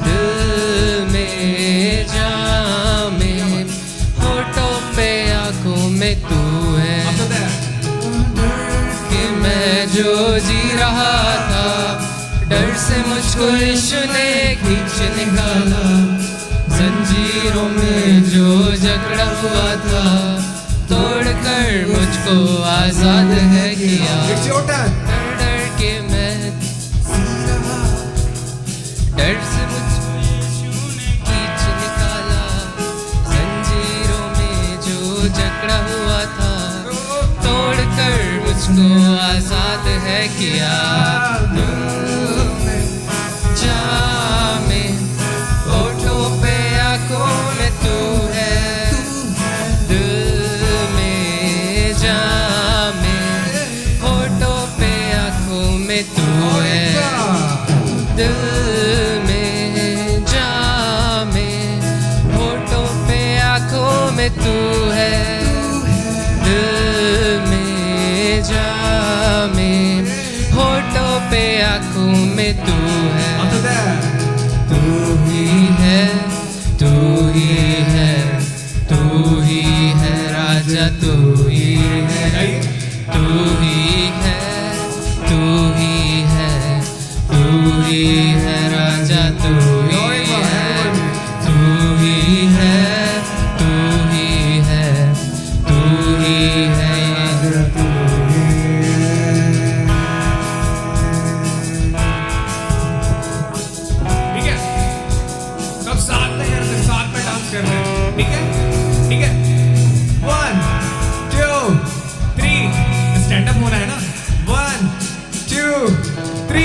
दिल में जान में होठों पे आंखों में तू है कि मैं जो जी रहा था डर से मुझको इश्क ने खींच निकाला जंजीरों में जो जकड़ा हुआ था तोड़कर मुझको आजाद है किया डर डर के मैं डर से मुझको यीशु ने खींच निकाला जंजीरों में जो जकड़ा हुआ था तोड़कर मुझको आजाद है किया दिल में जान में होठों पे आंखों में तू है दिल में जान में होठों पे आंखों में तू है तू ही है तू ही है तू ही है राजा तू ही है तू ही है तू ही है तू ही है राजा तू ही है तू ही है तू ही है तू ही है तू ही है। ठीक है सब साथ में करते साथ में डांस कर रहे हैं ठीक है 1 2 3 स्टैंड अप होना है ना 1 2 3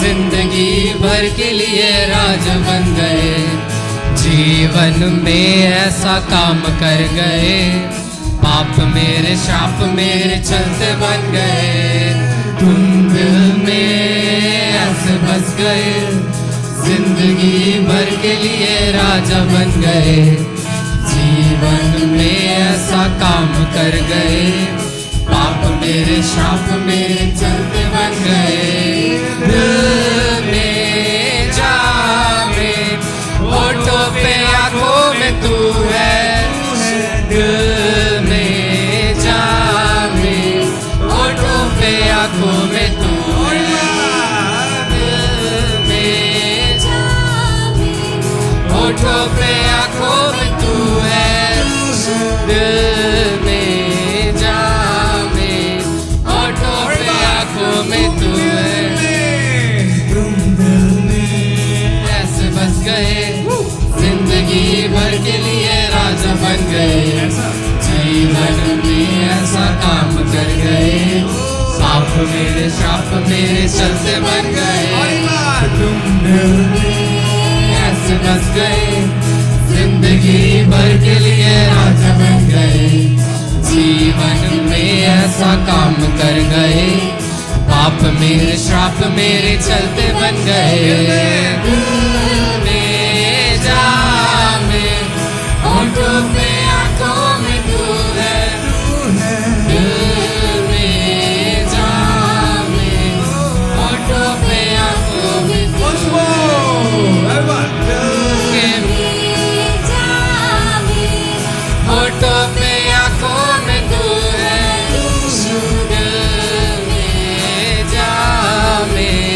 जिंदगी भर के लिए राज बन गए जीवन में ऐसा काम कर गए पाप मेरे शाप मेरे चलते बन गए तुम दिल में ऐसे बस गए जिंदगी भर के लिए राजा बन गए जीवन में ऐसा काम कर गए पाप मेरे शाप मेरे चलते बन गए दिल में जान में होठों पे आंखों में तू है दिल में जान में होठों पे आंखों में तू है दिल में जान में होठों पे आंखों में तू है दिल में जान में होठों पे आंखों में तू है जिंदगी भर के लिए राजा बन गए जीवन में ऐसा काम कर गए पाप मेरे शाप मेरे चलते बन गए तुम दिल में ऐसे बस गए जिंदगी भर के लिए राजा बन गए जीवन में ऐसा काम कर गए पाप मेरे श्राप मेरे चलते बन गए होठों पे आंखों में तू है दिल में जान में होठों पे आंखों में तू होठों पे आंखों में तू है दिल में जान में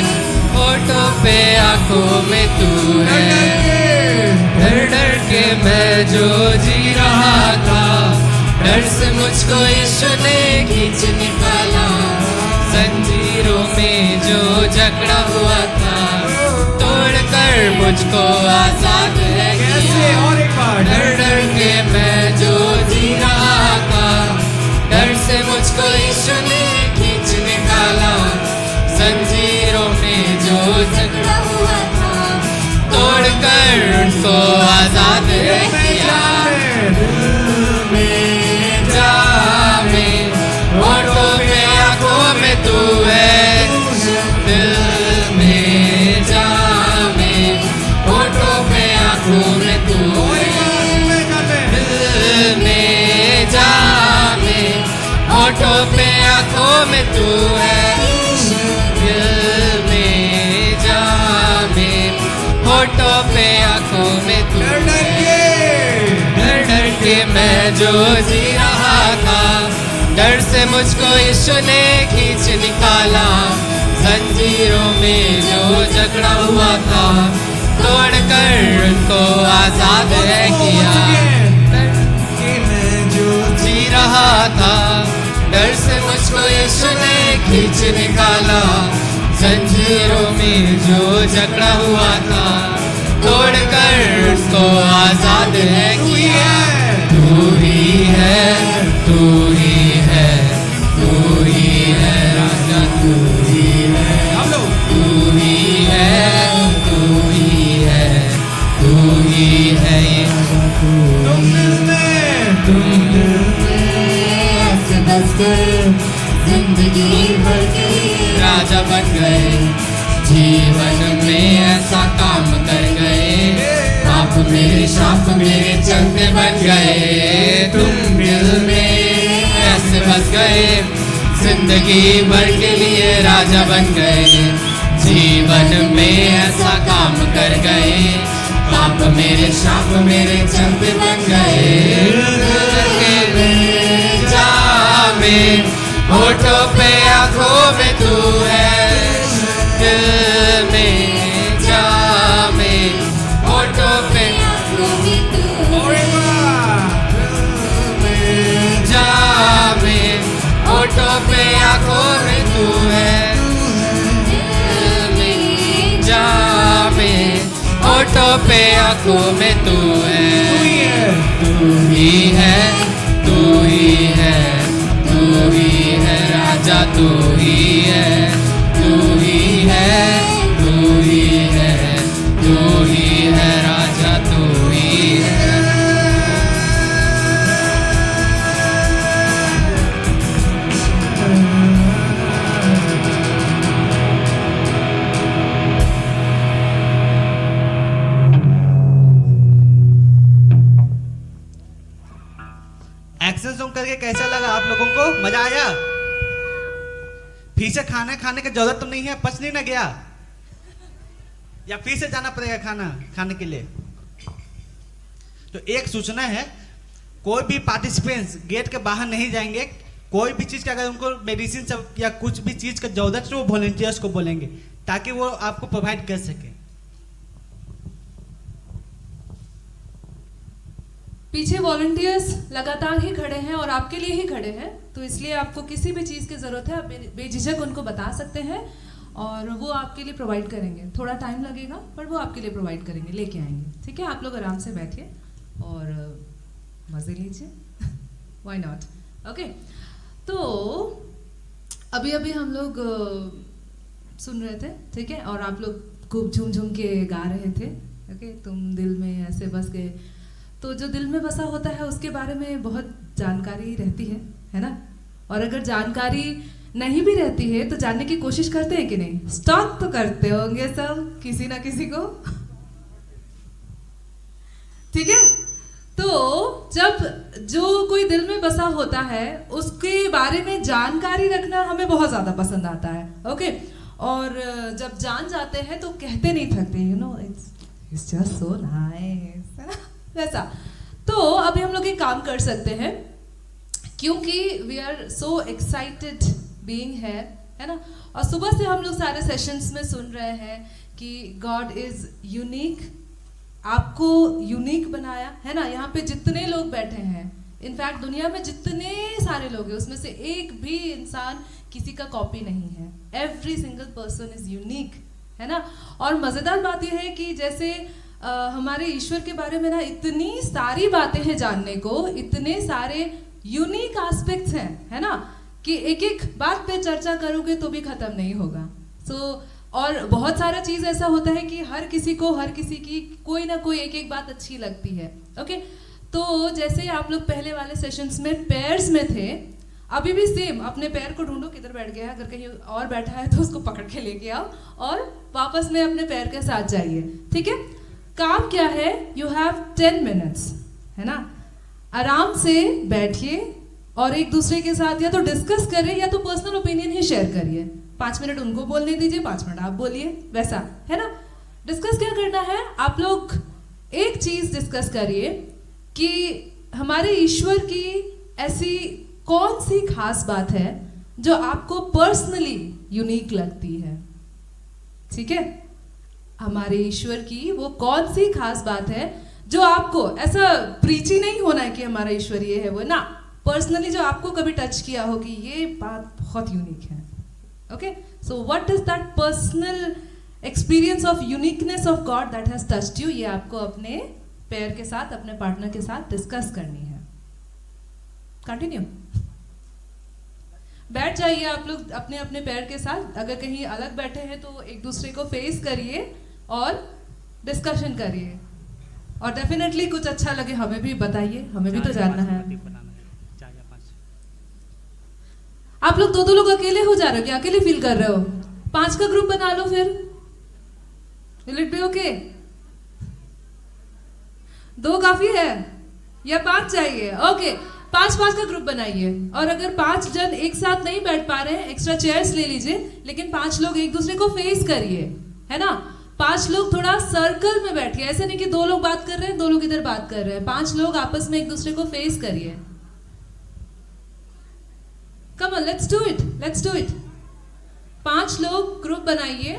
होठों पे आंखों में तू है डर डर के मैं जो जी रहा था डर से मुझको यीशु ने खींच निकाला जंजीरों में जो जकड़ा हुआ था तोड़कर मुझको आजाद है किया डर डर के मैं जो जी रहा था डर से मुझको यीशु ने खींच निकाला जंजीरों में जो जकड़ा हुआ था तोड़कर उनको आजाद किया। जामे होठों पे आंखों में तू है, दिल में जामे होठों पे आंखों में तू है, दिल में जामे होठों पे आंखों में तू है, दिल में जामे होठों पे आंखों में तू है। डर डर के मैं जो जी रहा था, डर से मुझको यीशु ने खींच निकाला, जंजीरों में जो जकड़ा हुआ था तोड़ कर उनको आजाद है किया। मैं जो जी रहा था, डर से मुझको यीशु ने खींच निकाला, जंजीरों में जो जकड़ा हुआ था तोड़ कर उसको आजाद है किया। तू ही है, तू ही है, तू ही है राजा, तू ही है, तू ही है, तू ही है, तू ही है ये। तुम दिल में ऐसे बस गए, जिंदगी भर के राजा बन गए, जीवन में ऐसा काम कर गए, आप मेरे शाप मेरे चलते बन गए। तुम दिल में ऐसे बस गए, जिंदगी भर के लिए राजा बन गए, जीवन में ऐसा काम कर गए, आप मेरे शाप मेरे चलते बन गए। जामे होठों पे आंखों में तू है, दिल में जामे होठों पे आंखों में तू है, जामे होठों पे आंखों में तू है, दिल में जामे होठों पे आंखों में तू है। तू ही है, तू ही है, तू ही है राजा, तू ही है, तू ही है, तू ही है, तू ही है राजा, तू ही है। एक्शन सॉन्ग करके कैसा लगा आप लोगों को? मजा आया? फिर से खाना खाने की जरूरत तो नहीं है, पच नहीं ना गया? या फिर से जाना पड़ेगा खाना खाने के लिए? तो एक सूचना है, कोई भी पार्टिसिपेंट्स गेट के बाहर नहीं जाएंगे। कोई भी चीज़ का अगर उनको मेडिसिन सब या कुछ भी चीज़ का जरूरत है वो वॉलंटियर्स को बोलेंगे ताकि वो आपको प्रोवाइड कर सके। पीछे वॉलंटियर्स लगातार ही खड़े हैं और आपके लिए ही खड़े हैं, तो इसलिए आपको किसी भी चीज़ की ज़रूरत है आप बेझिझक उनको बता सकते हैं और वो आपके लिए प्रोवाइड करेंगे। थोड़ा टाइम लगेगा पर वो आपके लिए प्रोवाइड करेंगे, लेके आएंगे। ठीक है, आप लोग आराम से बैठिए और मज़े लीजिए। Why not? ओके, तो अभी अभी हम लोग सुन रहे थे, ठीक है, और आप लोग खूब झूम झूम के गा रहे थे। ओके, तुम दिल में ऐसे बस गए। तो जो दिल में बसा होता है उसके बारे में बहुत जानकारी रहती है ना? और अगर जानकारी नहीं भी रहती है तो जानने की कोशिश करते हैं कि नहीं? स्टॉक तो करते होंगे सब किसी ना किसी को। ठीक है, तो जब जो कोई दिल में बसा होता है उसके बारे में जानकारी रखना हमें बहुत ज़्यादा पसंद आता है। ओके, और जब जान जाते हैं तो कहते नहीं थकते, you know, it's just so nice, है ना? वैसा। तो अभी हम लोग एक काम कर सकते हैं, क्योंकि we are so excited being here, है ना? और सुबह से हम लोग सारे सेशंस में सुन रहे हैं कि गॉड इज यूनिक, आपको यूनिक बनाया, है ना? यहाँ पे जितने लोग बैठे हैं, इनफैक्ट दुनिया में जितने सारे लोग हैं उसमें से एक भी इंसान किसी का कॉपी नहीं है। Every single person is unique, है ना? और मज़ेदार बात यह है कि जैसे हमारे ईश्वर के बारे में ना इतनी सारी बातें हैं जानने को, इतने सारे यूनिक एस्पेक्ट्स हैं, है ना, कि एक एक बात पे चर्चा करोगे तो भी ख़त्म नहीं होगा। सो और बहुत सारा चीज ऐसा होता है कि हर किसी को हर किसी की कोई ना कोई एक एक बात अच्छी लगती है। ओके, तो जैसे आप लोग पहले वाले सेशंस में पेयर्स में थे, अभी भी सेम अपने पैर को ढूंढो किधर बैठ गया है, अगर कहीं और बैठा है तो उसको पकड़ के लेके आओ और वापस में अपने पैर के साथ जाइए। ठीक है, काम क्या है, यू हैव 10 मिनट्स, है ना। आराम से बैठिए और एक दूसरे के साथ या तो डिस्कस करिए या तो पर्सनल ओपिनियन ही शेयर करिए। 5 मिनट उनको बोलने दीजिए, 5 मिनट आप बोलिए, वैसा, है ना। डिस्कस क्या करना है, आप लोग एक चीज डिस्कस करिए कि हमारे ईश्वर की ऐसी कौन सी खास बात है जो आपको पर्सनली यूनिक लगती है। ठीक है, हमारे ईश्वर की वो कौन सी खास बात है जो आपको, ऐसा प्रीची नहीं होना है कि हमारा ईश्वर ये है वो ना, पर्सनली जो आपको कभी टच किया हो कि ये बात बहुत यूनिक है। Okay, so what is that personal experience of uniqueness of God that has touched you, ये आपको अपने पेयर के साथ, अपने पार्टनर के साथ डिस्कस करनी है। कंटिन्यू, बैठ जाइए आप लोग अपने अपने पैर के साथ। अगर कहीं अलग बैठे हैं तो एक दूसरे को फेस करिए और डिस्कशन करिए, और डेफिनेटली कुछ अच्छा लगे हमें भी बताइए, हमें भी तो जानना है। आप लोग दो लोग अकेले हो जा रहे हो क्या, अकेले फील कर रहे हो? 5 का ग्रुप बना लो फिर, विल इट बी ओके? 2 काफी है या 5 चाहिए? ओके, 5 का ग्रुप बनाइए। और अगर 5 जन एक साथ नहीं बैठ पा रहे हैं, एक्स्ट्रा चेयर्स ले लीजिए, लेकिन 5 लोग एक दूसरे को फेस करिए, है ना। 5 लोग थोड़ा सर्कल में बैठिए, ऐसे नहीं कि 2 लोग बात कर रहे हैं 2 लोग इधर बात कर रहे हैं। 5 लोग आपस में एक दूसरे को फेस करिए। Come on, let's do it, let's do it. 5 लोग ग्रुप बनाइए,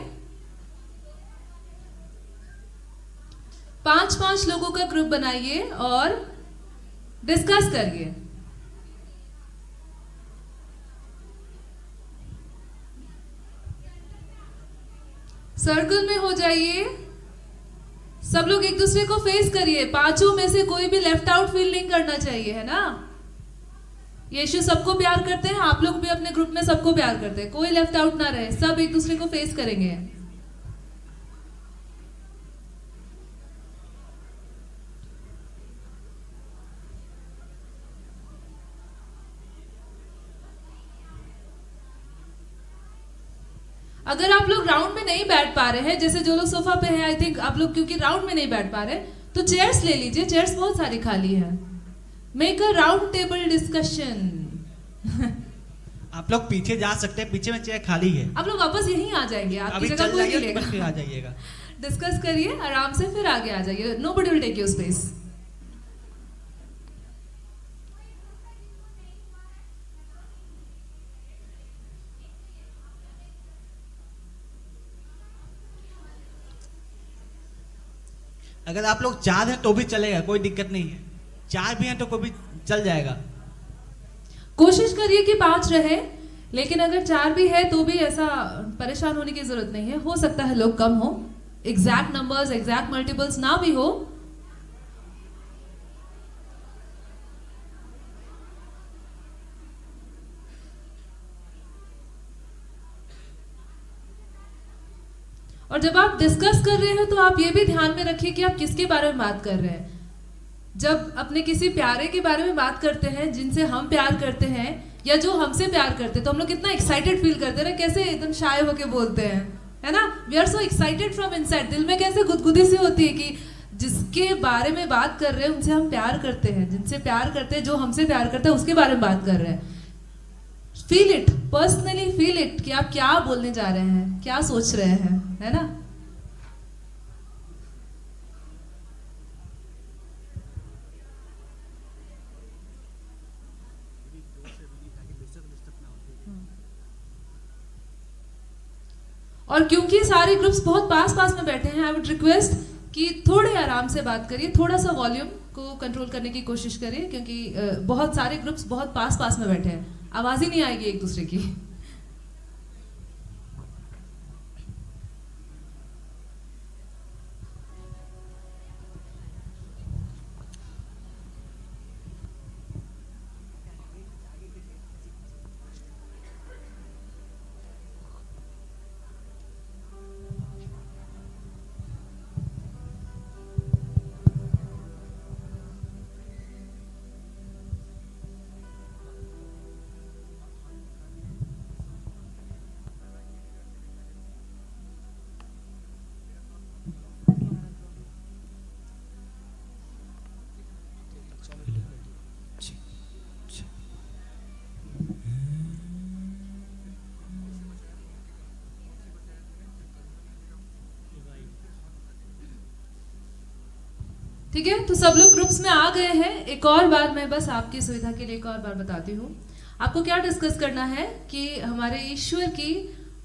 5 लोगों का ग्रुप बनाइए और डिस्कस करिए। सर्कल में हो जाइए, सब लोग एक दूसरे को फेस करिए। 5 में से कोई भी लेफ्ट आउट फील नहीं करना चाहिए, है ना। यीशु सबको प्यार करते हैं, आप लोग भी अपने ग्रुप में सबको प्यार करते हैं, कोई लेफ्ट आउट ना रहे, सब एक दूसरे को फेस करेंगे। अगर आप लोग राउंड में नहीं बैठ पा रहे हैं, जैसे जो लोग सोफा पे हैं, आई थिंक आप लोग क्योंकि राउंड में नहीं बैठ पा रहे, तो चेयर्स ले लीजिए, चेयर्स बहुत सारी खाली है। Make a round table discussion. आप लोग पीछे जा सकते हैं, पीछे में चेयर खाली है। आप लोग वापस यहीं आ जाएंगे, आपकी जगह कोई नहीं लेगा। फिर आ जाइएगा, डिस्कस करिए आराम से, फिर आगे आ जाइए। Nobody will take your space. अगर आप लोग 4 हैं तो भी चलेगा, कोई दिक्कत नहीं है। 4 भी हैं तो कोई भी चल जाएगा। कोशिश करिए कि 5 रहे, लेकिन अगर 4 भी है तो भी ऐसा परेशान होने की जरूरत नहीं है। हो सकता है लोग कम हो, एग्जैक्ट नंबर्स, एग्जैक्ट मल्टीपल्स ना भी हो। और जब आप डिस्कस कर रहे हो तो आप ये भी ध्यान में रखिए कि आप किसके बारे में बात कर रहे हैं। जब अपने किसी प्यारे के बारे में बात करते हैं, जिनसे हम प्यार करते हैं या जो हमसे प्यार करते हैं, तो हम लोग कितना एक्साइटेड फील करते हैं, कैसे एकदम शाय होके बोलते हैं, है ना। We are so excited from inside, दिल में कैसे गुदगुदी सी होती है कि जिसके बारे में बात कर रहे हैं उनसे हम प्यार करते हैं, जिनसे प्यार करते हैं, जो हमसे प्यार करता है उसके बारे में बात कर रहे हैं। Feel it, personally feel it कि आप क्या बोलने जा रहे हैं, क्या सोच रहे हैं, है ना। और क्योंकि सारे ग्रुप्स बहुत पास पास में बैठे हैं, आई वुड रिक्वेस्ट कि थोड़े आराम से बात करिए, थोड़ा सा वॉल्यूम को कंट्रोल करने की कोशिश करिए, क्योंकि बहुत सारे ग्रुप्स बहुत पास पास में बैठे हैं, आवाज ही नहीं आएगी एक दूसरे की। ठीक है, तो सब लोग ग्रुप्स में आ गए हैं। एक और बार मैं बस आपकी सुविधा के लिए एक और बार बताती हूँ। आपको क्या डिस्कस करना है कि हमारे ईश्वर की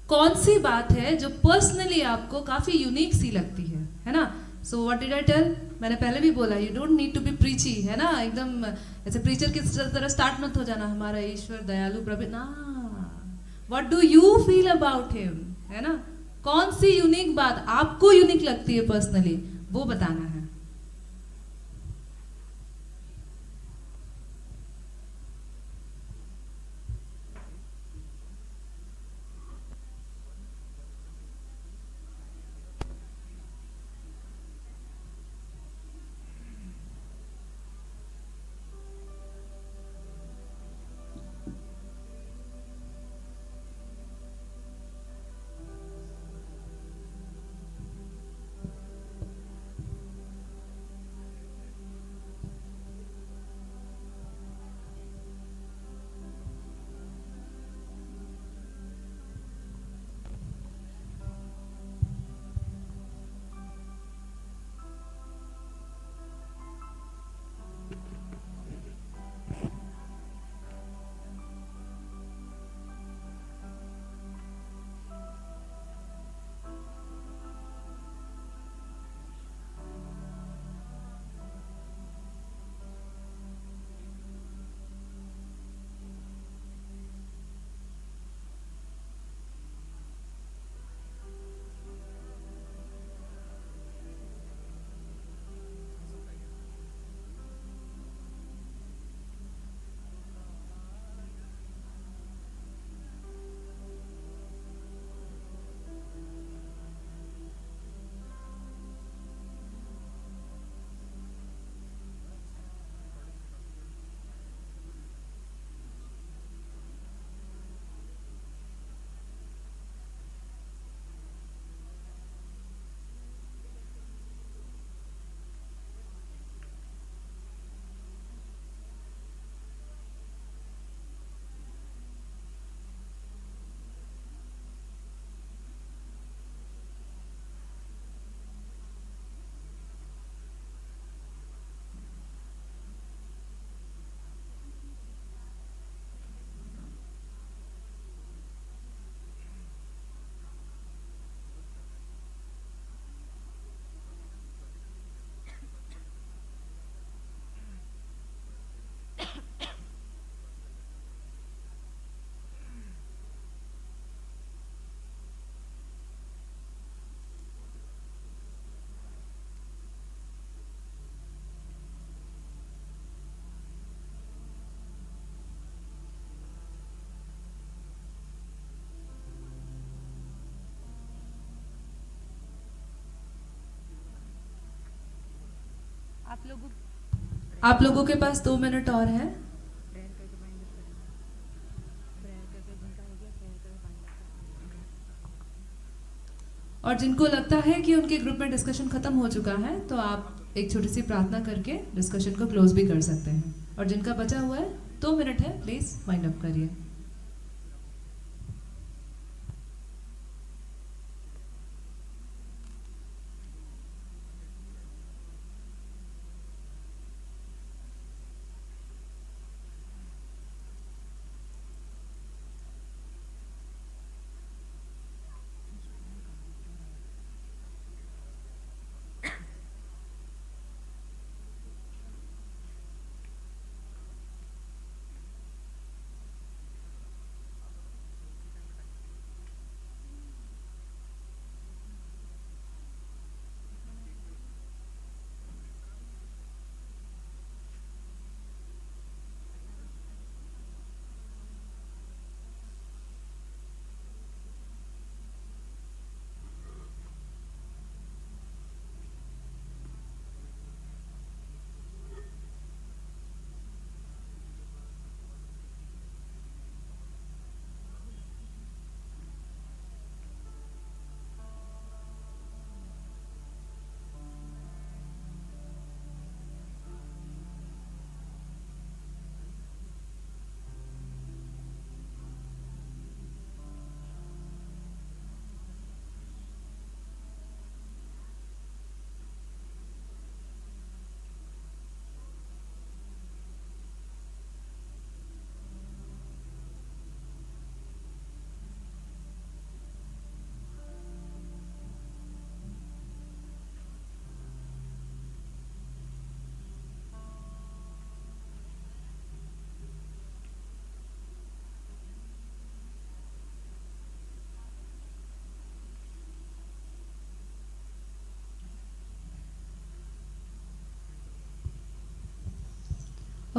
कौन सी बात है जो पर्सनली आपको काफ़ी यूनिक सी लगती है ना। So what did I tell, मैंने पहले भी बोला, you don't need to be preachy, है ना, एकदम ऐसे प्रीचर की तरह स्टार्ट मत हो जाना, हमारा ईश्वर दयालु प्रभु ना। What do you feel about him, है ना, कौन सी यूनिक बात आपको यूनिक लगती है पर्सनली, वो बताना है। आप लोगों के पास 2 मिनट और है। और जिनको लगता है कि उनके ग्रुप में डिस्कशन खत्म हो चुका है, तो आप एक छोटी सी प्रार्थना करके डिस्कशन को क्लोज भी कर सकते हैं। और जिनका बचा हुआ है 2 मिनट है, प्लीज वाइंड अप करिए।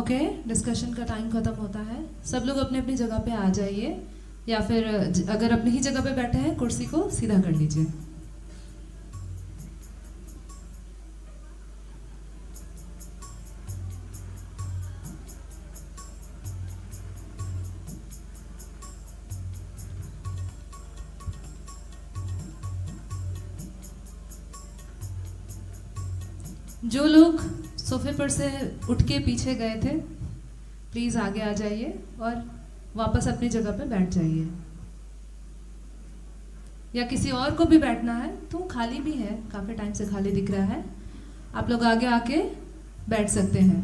ओके, डिस्कशन का टाइम खत्म होता है। सब लोग अपनी अपनी जगह पे आ जाइए, या फिर अगर अपनी ही जगह पे बैठे हैं कुर्सी को सीधा कर लीजिए। जो लोग सोफे पर से उठ के पीछे गए थे, प्लीज आगे आ जाइए और वापस अपनी जगह पे बैठ जाइए। या किसी और को भी बैठना है तो खाली भी है, काफी टाइम से खाली दिख रहा है, आप लोग आगे आके बैठ सकते हैं।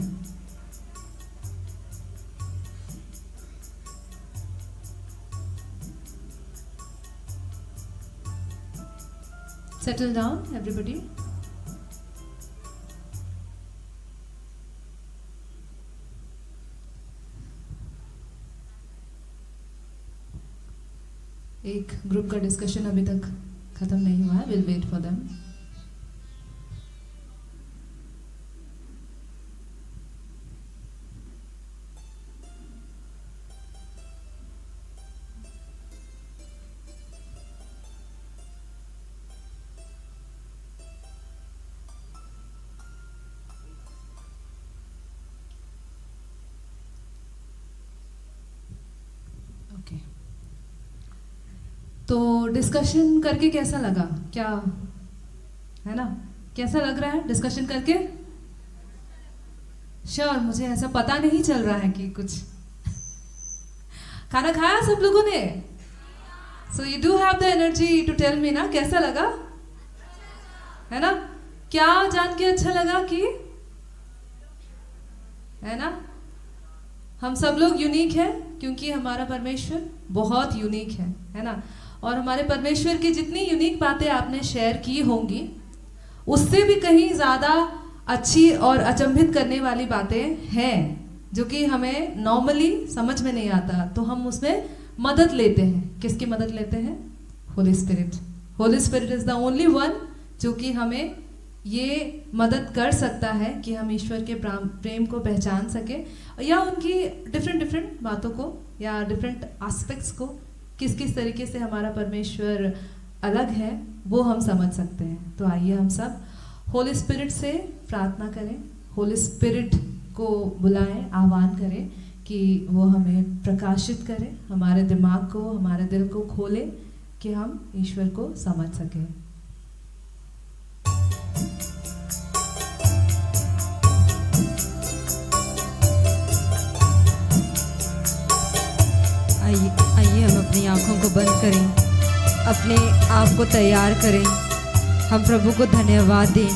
Settle down everybody. एक ग्रुप का डिस्कशन अभी तक खत्म नहीं हुआ है, will wait for them. Okay, तो डिस्कशन करके कैसा लगा? क्या है ना, कैसा लग रहा है डिस्कशन करके? श्योर, मुझे ऐसा पता नहीं चल रहा है कि कुछ। खाना खाया सब लोगों ने? So you do have the energy to tell me ना, कैसा लगा? है ना? क्या जान के अच्छा लगा कि, है ना, हम सब लोग यूनिक हैं, क्योंकि हमारा परमेश्वर बहुत यूनिक है ना। और हमारे परमेश्वर की जितनी यूनिक बातें आपने शेयर की होंगी, उससे भी कहीं ज़्यादा अच्छी और अचंभित करने वाली बातें हैं, जो कि हमें नॉर्मली समझ में नहीं आता। तो हम उसमें मदद लेते हैं। किसकी मदद लेते हैं? Holi spirit. Holi spirit is the only one जो कि हमें ये मदद कर सकता है कि हम ईश्वर के प्रेम को पहचान सके, या उनकी डिफरेंट बातों को या डिफरेंट एस्पेक्ट्स को, किस किस तरीके से हमारा परमेश्वर अलग है, वो हम समझ सकते हैं। तो आइए हम सब होली स्पिरिट से प्रार्थना करें, होली स्पिरिट को बुलाएं, आह्वान करें कि वो हमें प्रकाशित करे, हमारे दिमाग को, हमारे दिल को खोले कि हम ईश्वर को समझ सकें। आइए हम अपनी आँखों को बंद करें, अपने आप को तैयार करें। हम प्रभु को धन्यवाद दें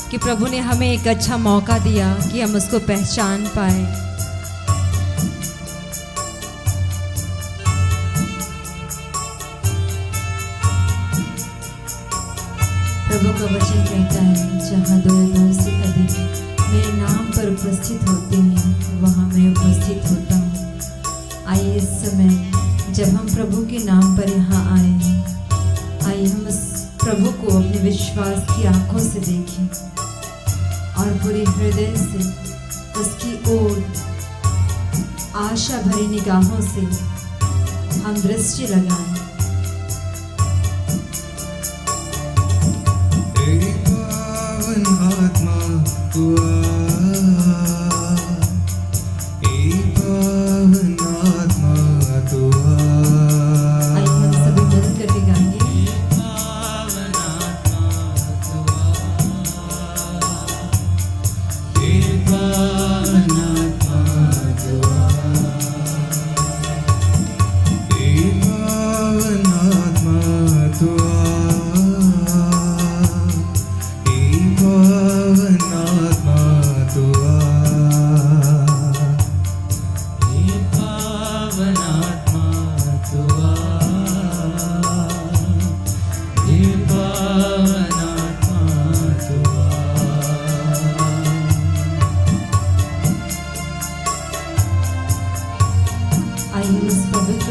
कि प्रभु ने हमें एक अच्छा मौका दिया कि हम उसको पहचान पाए। प्रभु का वचन कहता है, जहाँ दो या दो से अधिक मेरे नाम पर उपस्थित होते हैं, वहाँ मैं उपस्थित होता हूँ। आइए इस समय जब हम प्रभु के नाम पर यहाँ आए हैं, आइए हम उस प्रभु को अपने विश्वास की आंखों से देखें और पूरे हृदय से उसकी ओर आशा भरी निगाहों से हम दृष्टि लगाएं। तेरी पावन आत्मा तू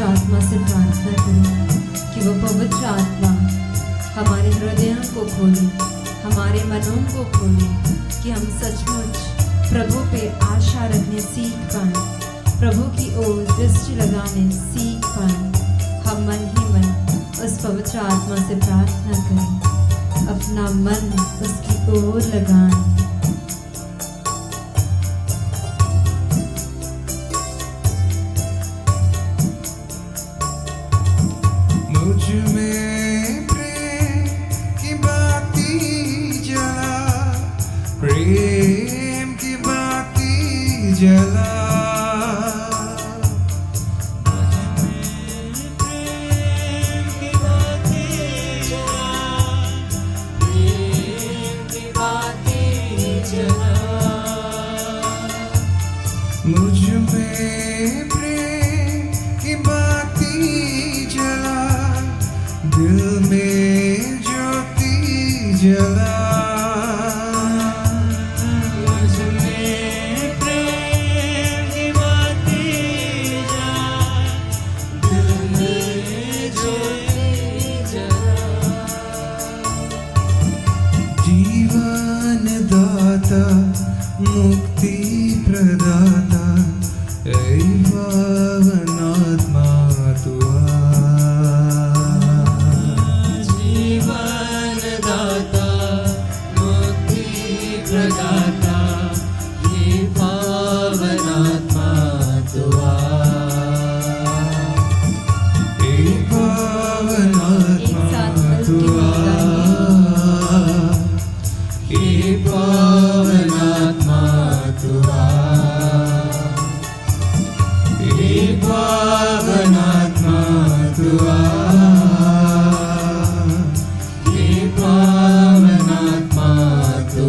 आत्मा से प्रार्थना करें कि वो पवित्र आत्मा हमारे हृदयों को खोले, हमारे मनों को खोले, कि हम सचमुच प्रभु पे आशा रखने सीख पाएं, प्रभु की ओर दृष्टि लगाने सीख पाएं। हम मन ही मन उस पवित्र आत्मा से प्रार्थना करें, अपना मन उसकी ओर लगाएं। मुझ में प्रेम की बाती जला, प्रेम की बाती जला। मुझ में प्रेम की बाती जला, दिल में ज्योति जला। मुझ में प्रेम की बाती जला, दिल में ज्योति जला। जीवन दाता मुक्ति प्रदाता, ऐ पावनात्मा तू जीवन दाता मुक्ति प्रदाता, ये पावनात्मा तू ऐ पावनात्मा तू ये पावनात्मा तू ये पावनात्मा तू ये पावनात्मा तू।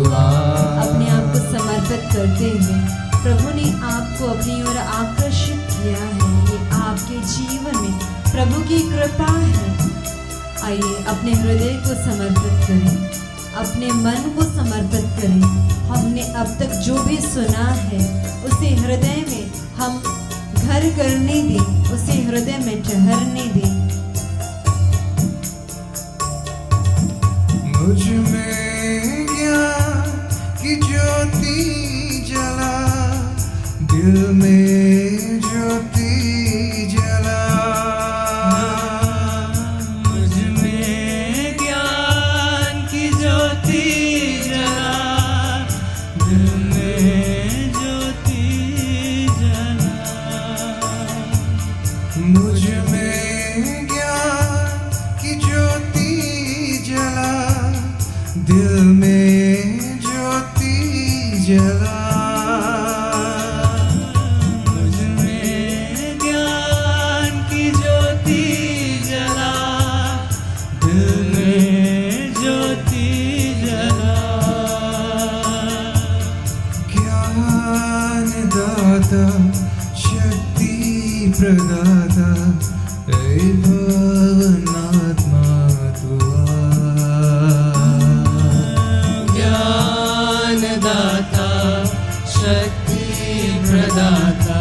अपने आप को समर्पित करते हुए प्रभु ने आपको अपनी ओर आकर्षित किया है। ये आपके जीवन में प्रभु की कृपा है। आइए अपने हृदय को समर्पित करें, अपने मन को समर्पित करें। हमने अब तक जो भी सुना है उसे हृदय में हम घर करने दें, उसे हृदय में ठहरने दें। मुझ में ज्ञान की ज्योति जला, दिल में ज्योति जला। मुझ में ज्ञान की ज्योति जला, दिल में ज्योति जला। मुझ में ज्ञान की ज्योति जला, दिल में ज्योति जला। मुझ में ज्ञान की ज्योति जला, दिल में ज्योति जला। ज्ञान दाता शक्ति प्रदाता, ऐ पावनात्मा तू ज्ञान दाता शक्ति प्रदाता,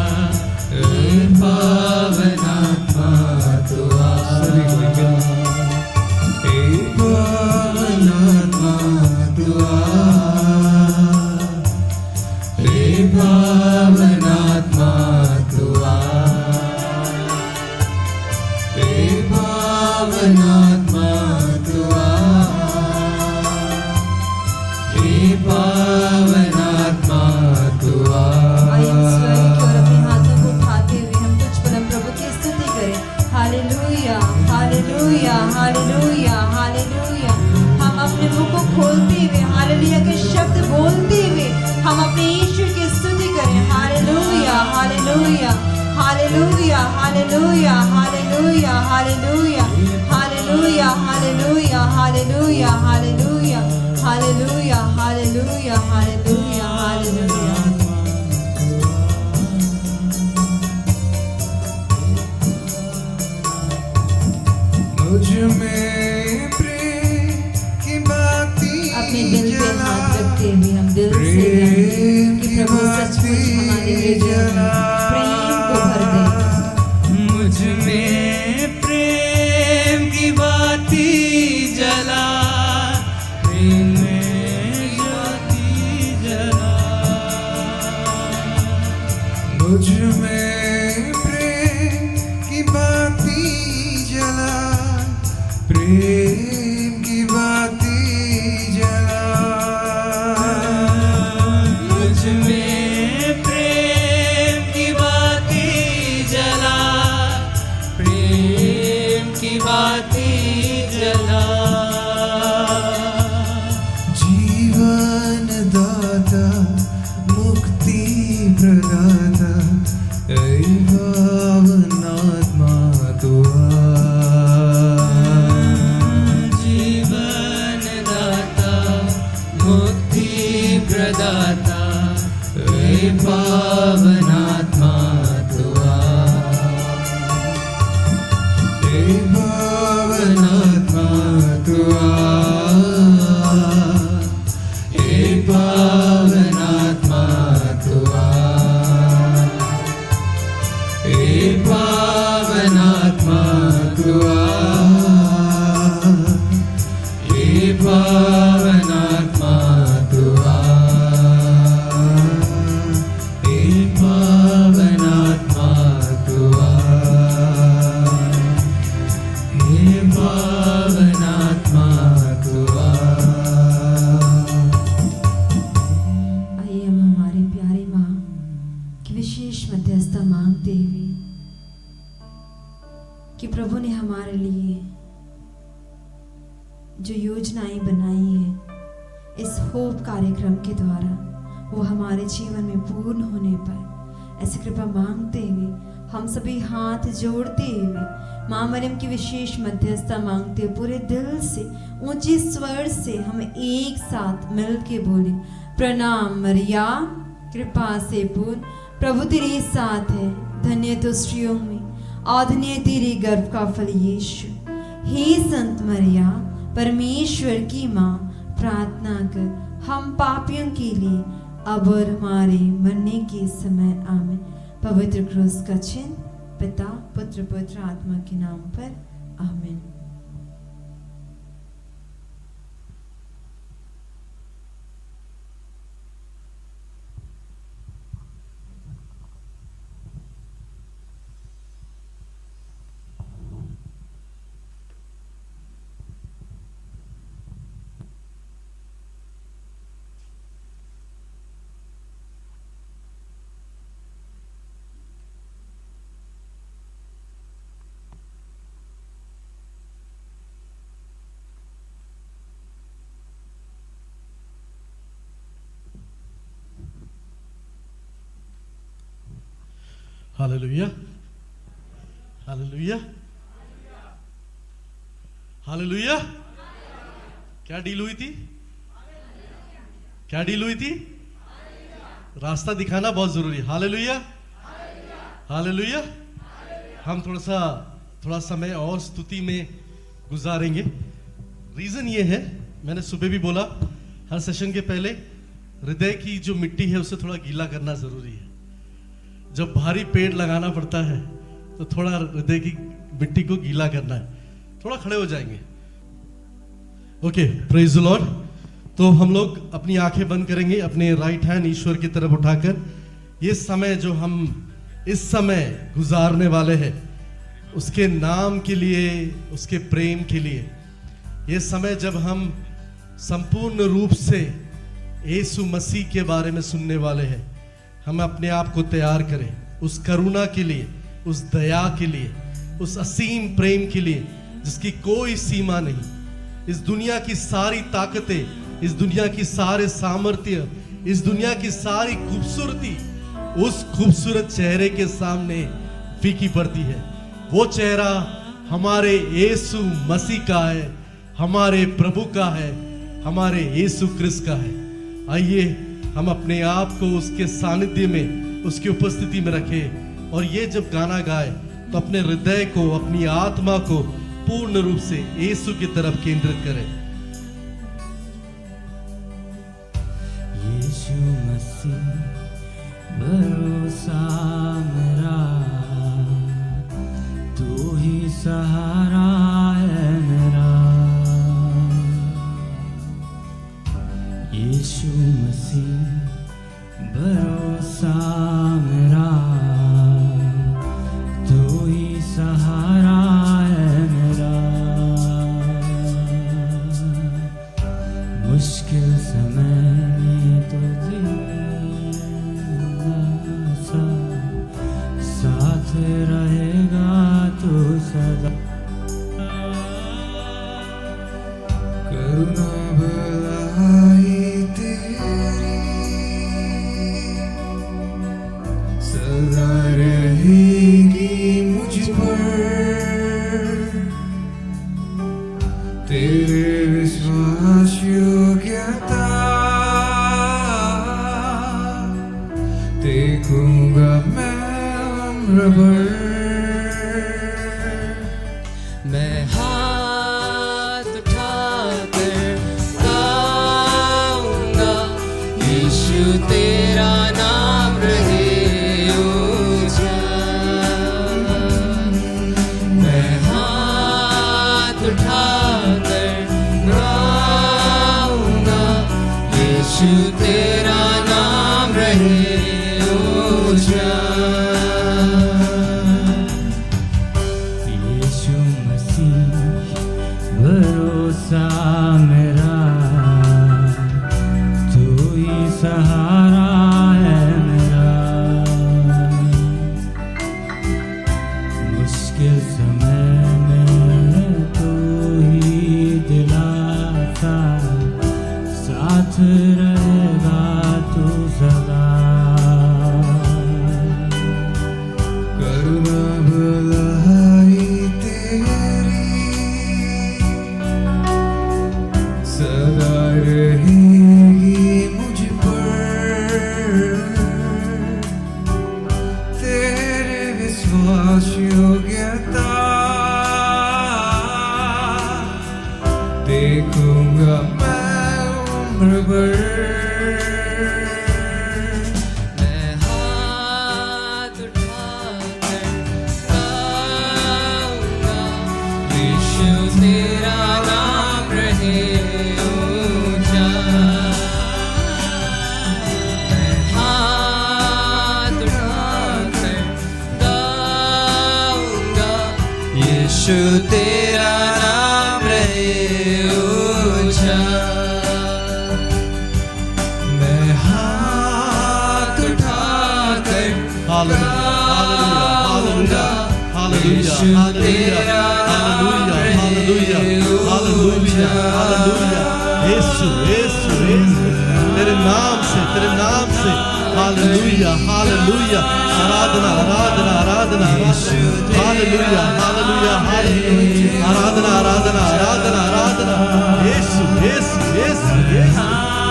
ये पावनात्मा तू ऐ पावनात्मा तू ये पावनात्मा तू ये पावनात्मा तू ये पावनात्मा तू। आइए स्वर की ओर अपने हाथों को उठाते हुए हम कुछ परम प्रभु की स्तुति करें। Hallelujah hallelujah hallelujah hallelujah. हम अपने मुंह को खोलते हुए हालेलुया के शब्द बोलते हुए हम अपने ईश्वर की स्तुति करें। Hallelujah hallelujah hallelujah hallelujah hallelujah hallelujah hallelujah hallelujah hallelujah hallelujah hallelujah hallelujah hallelujah hallelujah. मुझ में प्रेम की बाती अपने दिल पे जला, हाथ रखते हुए हम दिल से प्रेम कि की प्रभु सचमुच हमारे बाती हृदय में जला। प्रेम को भर दे। मुझ में प्रेम की बाती जला, प्रेम में ज्योति जला। मुझ में प्रेम की बाती जला, प्रेम की बाती जला। मुझ में प्रेम की बाती जला, प्रेम की बाती जला। जीवन दाता मुक्ति प्रदाता, ऐ भावनात्मा तू आ। जीवन दाता मुक्ति प्रदाता, ऐ पावनात्मा तू आ। ऐ भावनात्मा तू आ। हे पावनात्मा तू आ। हे पावनात्मा तू आ। हे पावनात्मा तू आ। हे पावनात्मा तू आ। हे पावनात्मा तू आ। आइए हम हमारी प्यारी माँ की विशेष मध्यस्थता मांगते हुए कि प्रभु ने हमारे लिए जो योजनाएं बनाई है इस होप कार्यक्रम के द्वारा वो हमारे जीवन में पूर्ण होने पाए, ऐसी कृपा मांगते हुए हम सभी हाथ जोड़ते हुए माँ मरियम की विशेष मध्यस्थता मांगते हुए पूरे दिल से ऊंचे स्वर से हम एक साथ मिल के बोले, प्रणाम मरिया कृपा से पूर्ण, प्रभु तेरे साथ है, धन्य तो स्त्रियों में और धन्य तेरे गर्भ का फल यीशु। हे संत मरिया परमेश्वर की माँ, प्रार्थना कर हम पापियों के लिए अब और हमारे मरने के समय आमीन। पवित्र क्रूस का चिन्ह पिता पुत्र पवित्र आत्मा के नाम पर आमीन। Hallelujah, hallelujah, hallelujah. क्या डील हुई थी? क्या डील हुई थी? रास्ता दिखाना बहुत जरूरी है। Hallelujah, hallelujah. हम थोड़ा समय और स्तुति में गुजारेंगे। रीजन ये है, मैंने सुबह भी बोला, हर सेशन के पहले हृदय की जो मिट्टी है उसे थोड़ा गीला करना जरूरी है। जब भारी पेड़ लगाना पड़ता है तो थोड़ा हृदय की मिट्टी को गीला करना है। थोड़ा खड़े हो जाएंगे। Okay, praise the Lord. तो हम लोग अपनी आंखें बंद करेंगे, अपने राइट हैंड ईश्वर की तरफ उठाकर। ये समय जो हम इस समय गुजारने वाले हैं उसके नाम के लिए, उसके प्रेम के लिए, ये समय जब हम संपूर्ण रूप से यीशु मसीह के बारे में सुनने वाले हैं, हम अपने आप को तैयार करें उस करुणा के लिए, उस दया के लिए, उस असीम प्रेम के लिए जिसकी कोई सीमा नहीं। इस दुनिया की सारी ताकतें, इस दुनिया की सारे सामर्थ्य, इस दुनिया की सारी खूबसूरती उस खूबसूरत चेहरे के सामने फीकी पड़ती है। वो चेहरा हमारे यीशु मसीह का है, हमारे प्रभु का है, हमारे यीशु क्रिस्त का है। आइए हम अपने आप को उसके सानिध्य में, उसकी उपस्थिति में रखें और ये जब गाना गाए तो अपने हृदय को, अपनी आत्मा को पूर्ण रूप से यीशु की तरफ केंद्रित करें। यीशु मसीह भरोसा मेरा, तू ही सहारा है मेरा। यीशु मसीह भरोसा मेरा, सदा रहेगी मुझ पर तेरे विश्वास योग्यता देखूंगा मैं उम्र भर मैं हाथ उठाकर गाऊंगा यीशु तेरा नाम रहे ऊंचा मैं हाथ उठाकर गाऊंगा यीशु तेरा नाम रहे ऊंचा यीशु मसीह भरोसा मेरा तू ही सहारा है मेरा मुश्किल समय में तू ही दिलासा साथ रहेगा तू सदा करुणा भलाई तेरी सदा रहेगी मुझ पर तेरे विश्वास योग्यता देखूंगा मैं उम्र भर मैं हाथ उठाकर गाऊंगा यीशु तेरा नाम रहे ऊंचा मैं हाथ उठाकर गाऊंगा यीशु तेरा नाम रहे ऊंचा मैं हाथ उठाकर हालेलुया हालेलुया यीशु तेरा नाम हालेलुया हालेलुया हालेलुया यीशु यीशु यीशु तेरे नाम से हालेलुया हालेलुया आराधना आराधना आराधना हालेलुया हालेलुया हालेलुया आराधना आराधना आराधना आराधना यीशु यीशु यीशु यीशु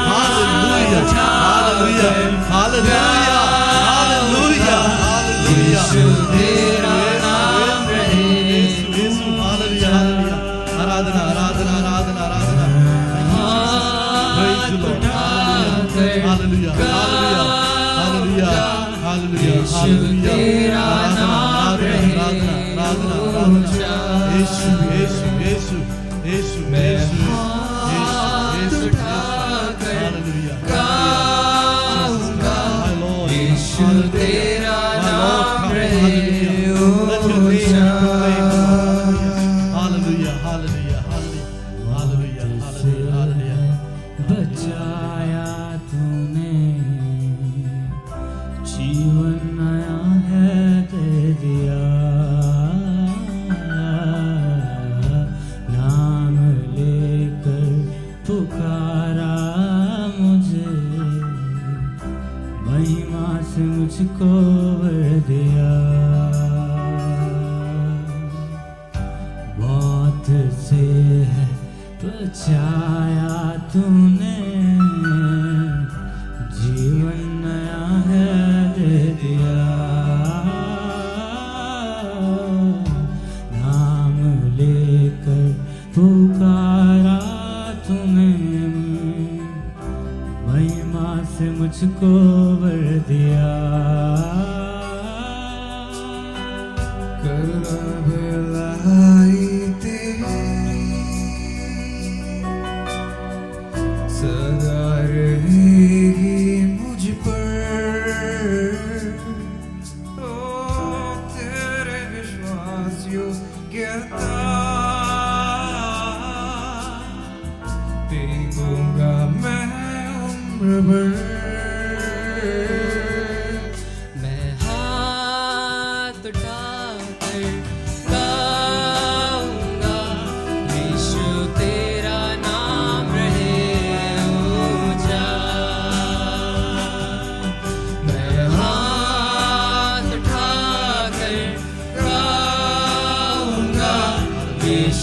hallelujah hallelujah hallelujah hallelujah hallelujah तेरा नाम रहे यीशु हालेलुया हालेलुया आराधना आराधना आराधना आराधना Praise the Lord. Hallelujah. Hallelujah. Hallelujah. Hallelujah. Hallelujah. आराधना आराधना आराधना आराधना यीशु यीशु यीशु यीशु यीशु यीशु हालेलुया गाऊंगा My Lord. यीशु तेरा नाम रहे ऊंचा ऊंचा Hallelujah. Hallelujah. Hallelujah. Hallelujah. Hallelujah. बचाया तूने जीवन नया है दे दिया नाम लेकर पुकारा मुझे महिमा से मुझको वर दिया मौत से है बचाया तूने जीवन नया है दे दिया नाम लेकर पुकारा तुम्हें महिमा से मुझको वर दिया करुणा भलाई तेरी सदा रहेगी मुझ पर ओ तेरे विश्वास योग्यता देखूंगा मैं उम्र भर मैं हाथ उठाकर गाऊंगा यीशु तेरा नाम रहे ऊंचा मैं हाथ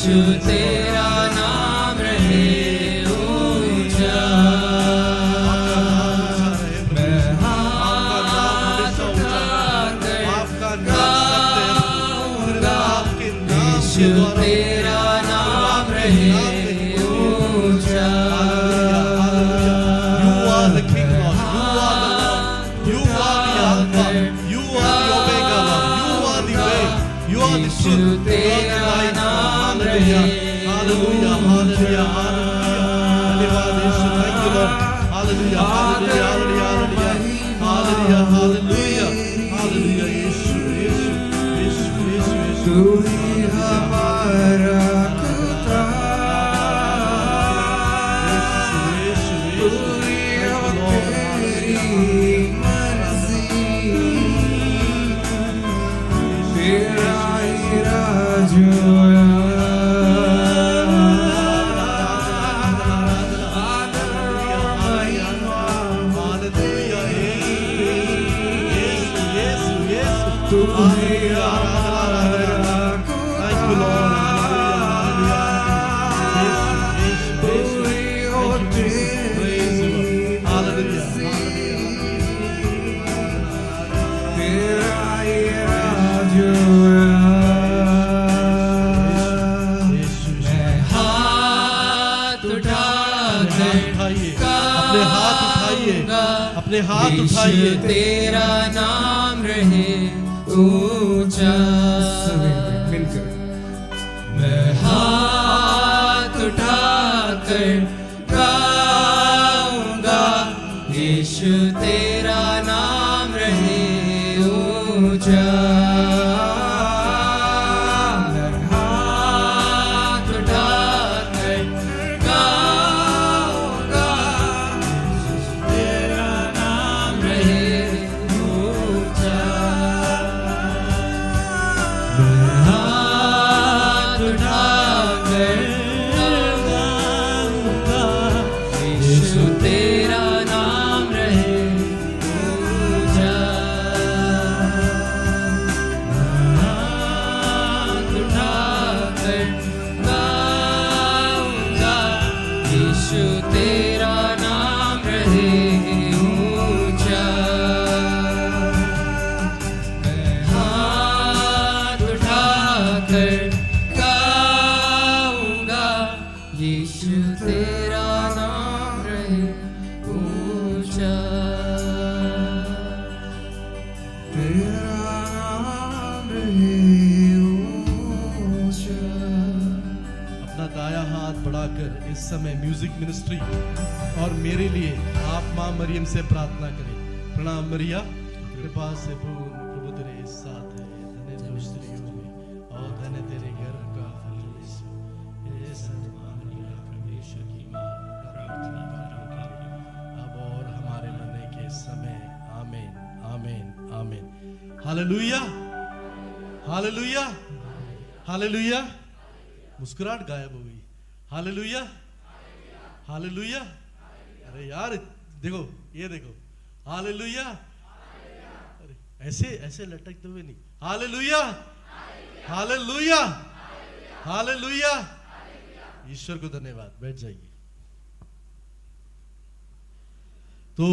यीशु तेरा नाम रहे ऊंचा। मैं हाथ उठाकर गाऊंगा, यीशु तेरा नाम रहे ऊंचा। You are the King, Lord. You are the Lord. You are the Alpha. You are the Omega, Lord. You are the way. You are the truth. You are the light. Hallelujah. Hallelujah. Hallelujah. Hallelujah. धन्यवाद यीशु. Thank you, Lord. Hallelujah. Hallelujah. Hallelujah. Hallelujah. Hallelujah. Hallelujah. यीशु, यीशु, यीशु, यीशु, यीशु. तू ही हमारा खुदा, यीशु, यीशु, यीशु. तेरी मर्जी, तेरा इराज होया। तू ही हमारा खुदा, तू ही हो तेरी तेरा इराज मैं हाथ उठाकर अपने हाथ उठाइए, अपने हाथ उठाइए. यीशु तेरा नाम रहे ऊंचा। मिलकर मैं हाथ उठाकर गाऊंगा, यीशु तेरा नाम रहे ऊंचा। मैं हाथ उठाकर गाऊंगा, यीशु तेरा नाम रहे ऊंचा। मैं हाथ उठाकर गाऊंगा, यीशु तेरा नाम रहे ऊंचा। मैं हाथ उठाकर गाऊंगा, यीशु तेरा नाम रहे ऊंचा। मैं हाथ उठाकर गाऊंगा, यीशु तेरा नाम रहे ऊंचा। तेरा नाम रहे ऊंचा। अपना दाया हाथ बढ़ाकर इस समय म्यूजिक मिनिस्ट्री और मेरे लिए आप माँ मरियम से प्रार्थना करें. प्रणाम मरिया, कृपा से प्रभु तेरे साथ है, धन्य तू स्त्रियों में और धन्य तेरे गर्भ का फल यीशु. हे संत माँ मरिया, परमेश्वर की माँ, प्रार्थना वालों के लिए अब और हमारे मरने के समय. आमीन, आमीन, आमीन. Hallelujah, hallelujah, hallelujah. मुस्कुराहट गायब हो गई. Hallelujah, hallelujah. अरे यार देखो, ये देखो. हालेलुया. अरे ऐसे ऐसे लटकते हुए नहीं. Hallelujah, hallelujah, hallelujah. ईश्वर को धन्यवाद. बैठ जाइए. तो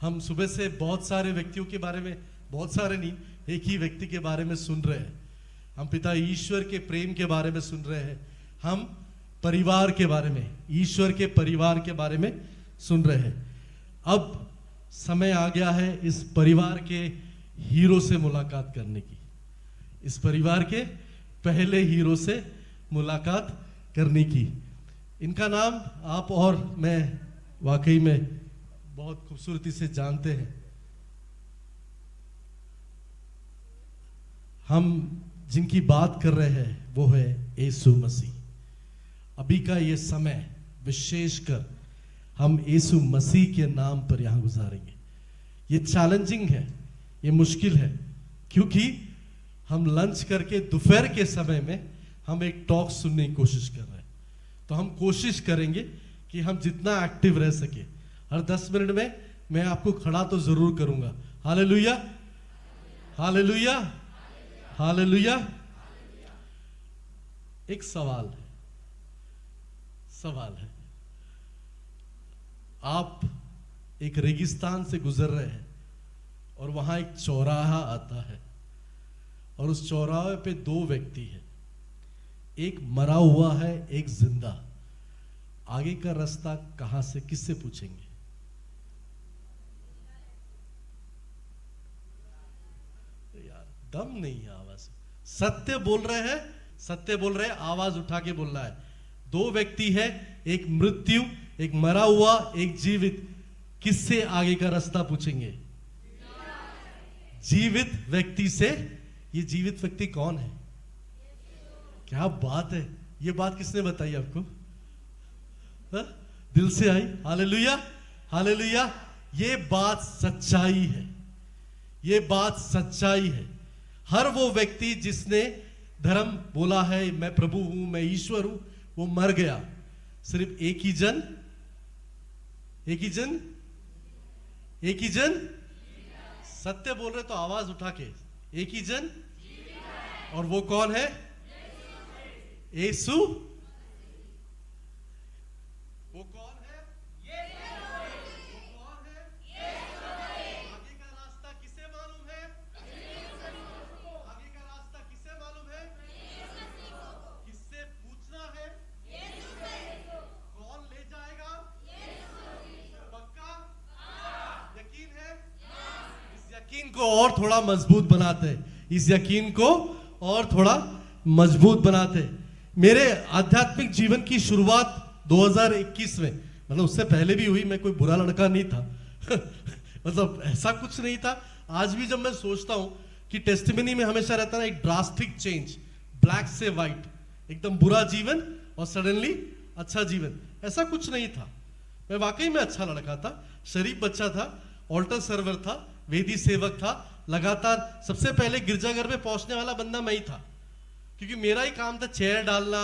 हम सुबह से बहुत सारे व्यक्तियों के बारे में, बहुत सारे नहीं, एक ही व्यक्ति के बारे में सुन रहे हैं. हम पिता ईश्वर के प्रेम के बारे में सुन रहे हैं. हम परिवार के बारे में, ईश्वर के परिवार के बारे में सुन रहे हैं. अब समय आ गया है इस परिवार के हीरो से मुलाकात करने की. इस परिवार के पहले हीरो से मुलाकात करने की. इनका नाम आप और मैं वाकई में बहुत खूबसूरती से जानते हैं. हम जिनकी बात कर रहे हैं वो है यीशु मसीह. अभी का ये समय विशेषकर हम यीशु मसीह के नाम पर यहाँ गुजारेंगे. ये चैलेंजिंग है, ये मुश्किल है, क्योंकि हम लंच करके दोपहर के समय में हम एक टॉक सुनने की कोशिश कर रहे हैं. तो हम कोशिश करेंगे कि हम जितना एक्टिव रह सके. हर 10 मिनट में मैं आपको खड़ा तो जरूर करूंगा. Hallelujah, hallelujah, hallelujah. एक सवाल है, सवाल है। आप एक रेगिस्तान से गुजर रहे हैं और वहां एक चौराहा आता है और उस चौराहे पे दो व्यक्ति हैं, एक मरा हुआ है, एक जिंदा। आगे का रास्ता कहां से, किससे पूछेंगे? यार दम नहीं है आवाज। सत्य बोल रहे हैं, सत्य बोल रहे हैं, आवाज उठा के बोल रहा है। दो व्यक्ति है, एक मृत्यु, एक मरा हुआ, एक जीवित। किससे आगे का रास्ता पूछेंगे? जीवित व्यक्ति से। ये जीवित व्यक्ति कौन है? क्या बात है, ये बात किसने बताई आपको? हा? दिल से आई। Hallelujah, hallelujah. ये बात सच्चाई है, ये बात सच्चाई है। हर वो व्यक्ति जिसने धर्म बोला है, मैं प्रभु हूं, मैं ईश्वर हूं, वो मर गया। सिर्फ एक ही जन, एक ही जन, एक ही जन सत्य बोल रहे तो आवाज उठा के, एक ही जन। और वो कौन है? यीशु। वो कौन है? वो कौन है? आगे का रास्ता किसे मालूम है? आगे का रास्ता किसे मालूम है? किससे पूछना है? कौन ले जाएगा? पक्का यकीन है? इस यकीन को और थोड़ा मजबूत बनाते हैं, इस यकीन को और थोड़ा मजबूत बनाते हैं। मेरे आध्यात्मिक जीवन की शुरुआत 2021 में, मतलब उससे पहले भी हुई। मैं कोई बुरा लड़का नहीं था मतलब ऐसा कुछ नहीं था। आज भी जब मैं सोचता हूं कि टेस्टिमनी में हमेशा रहता है एक ड्रास्टिक चेंज, ब्लैक से व्हाइट, एकदम बुरा जीवन और सडनली अच्छा जीवन, ऐसा कुछ नहीं था। मैं वाकई में अच्छा लड़का था, शरीफ बच्चा था, ऑल्टर सर्वर था, वेदी सेवक था, लगातार सबसे पहले गिरजाघर में पहुंचने वाला बंदा मैं ही था, क्योंकि मेरा ही काम था चेयर डालना,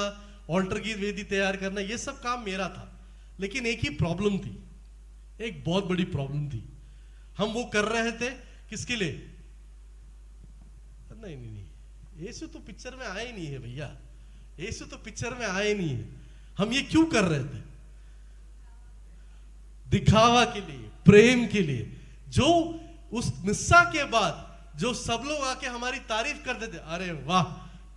ऑल्टर की वेदी तैयार करना, ये सब काम मेरा था। लेकिन एक ही प्रॉब्लम थी, एक बहुत बड़ी प्रॉब्लम थी। हम वो कर रहे थे किसके लिए? नहीं नहीं नहीं, यीशु तो पिक्चर में आए नहीं है भैया, यीशु तो पिक्चर में आए नहीं है। हम ये क्यों कर रहे थे? दिखावा के लिए, प्रेम के लिए। जो उस निस्सा के बाद जो सब लोग आके हमारी तारीफ करते थे, अरे वाह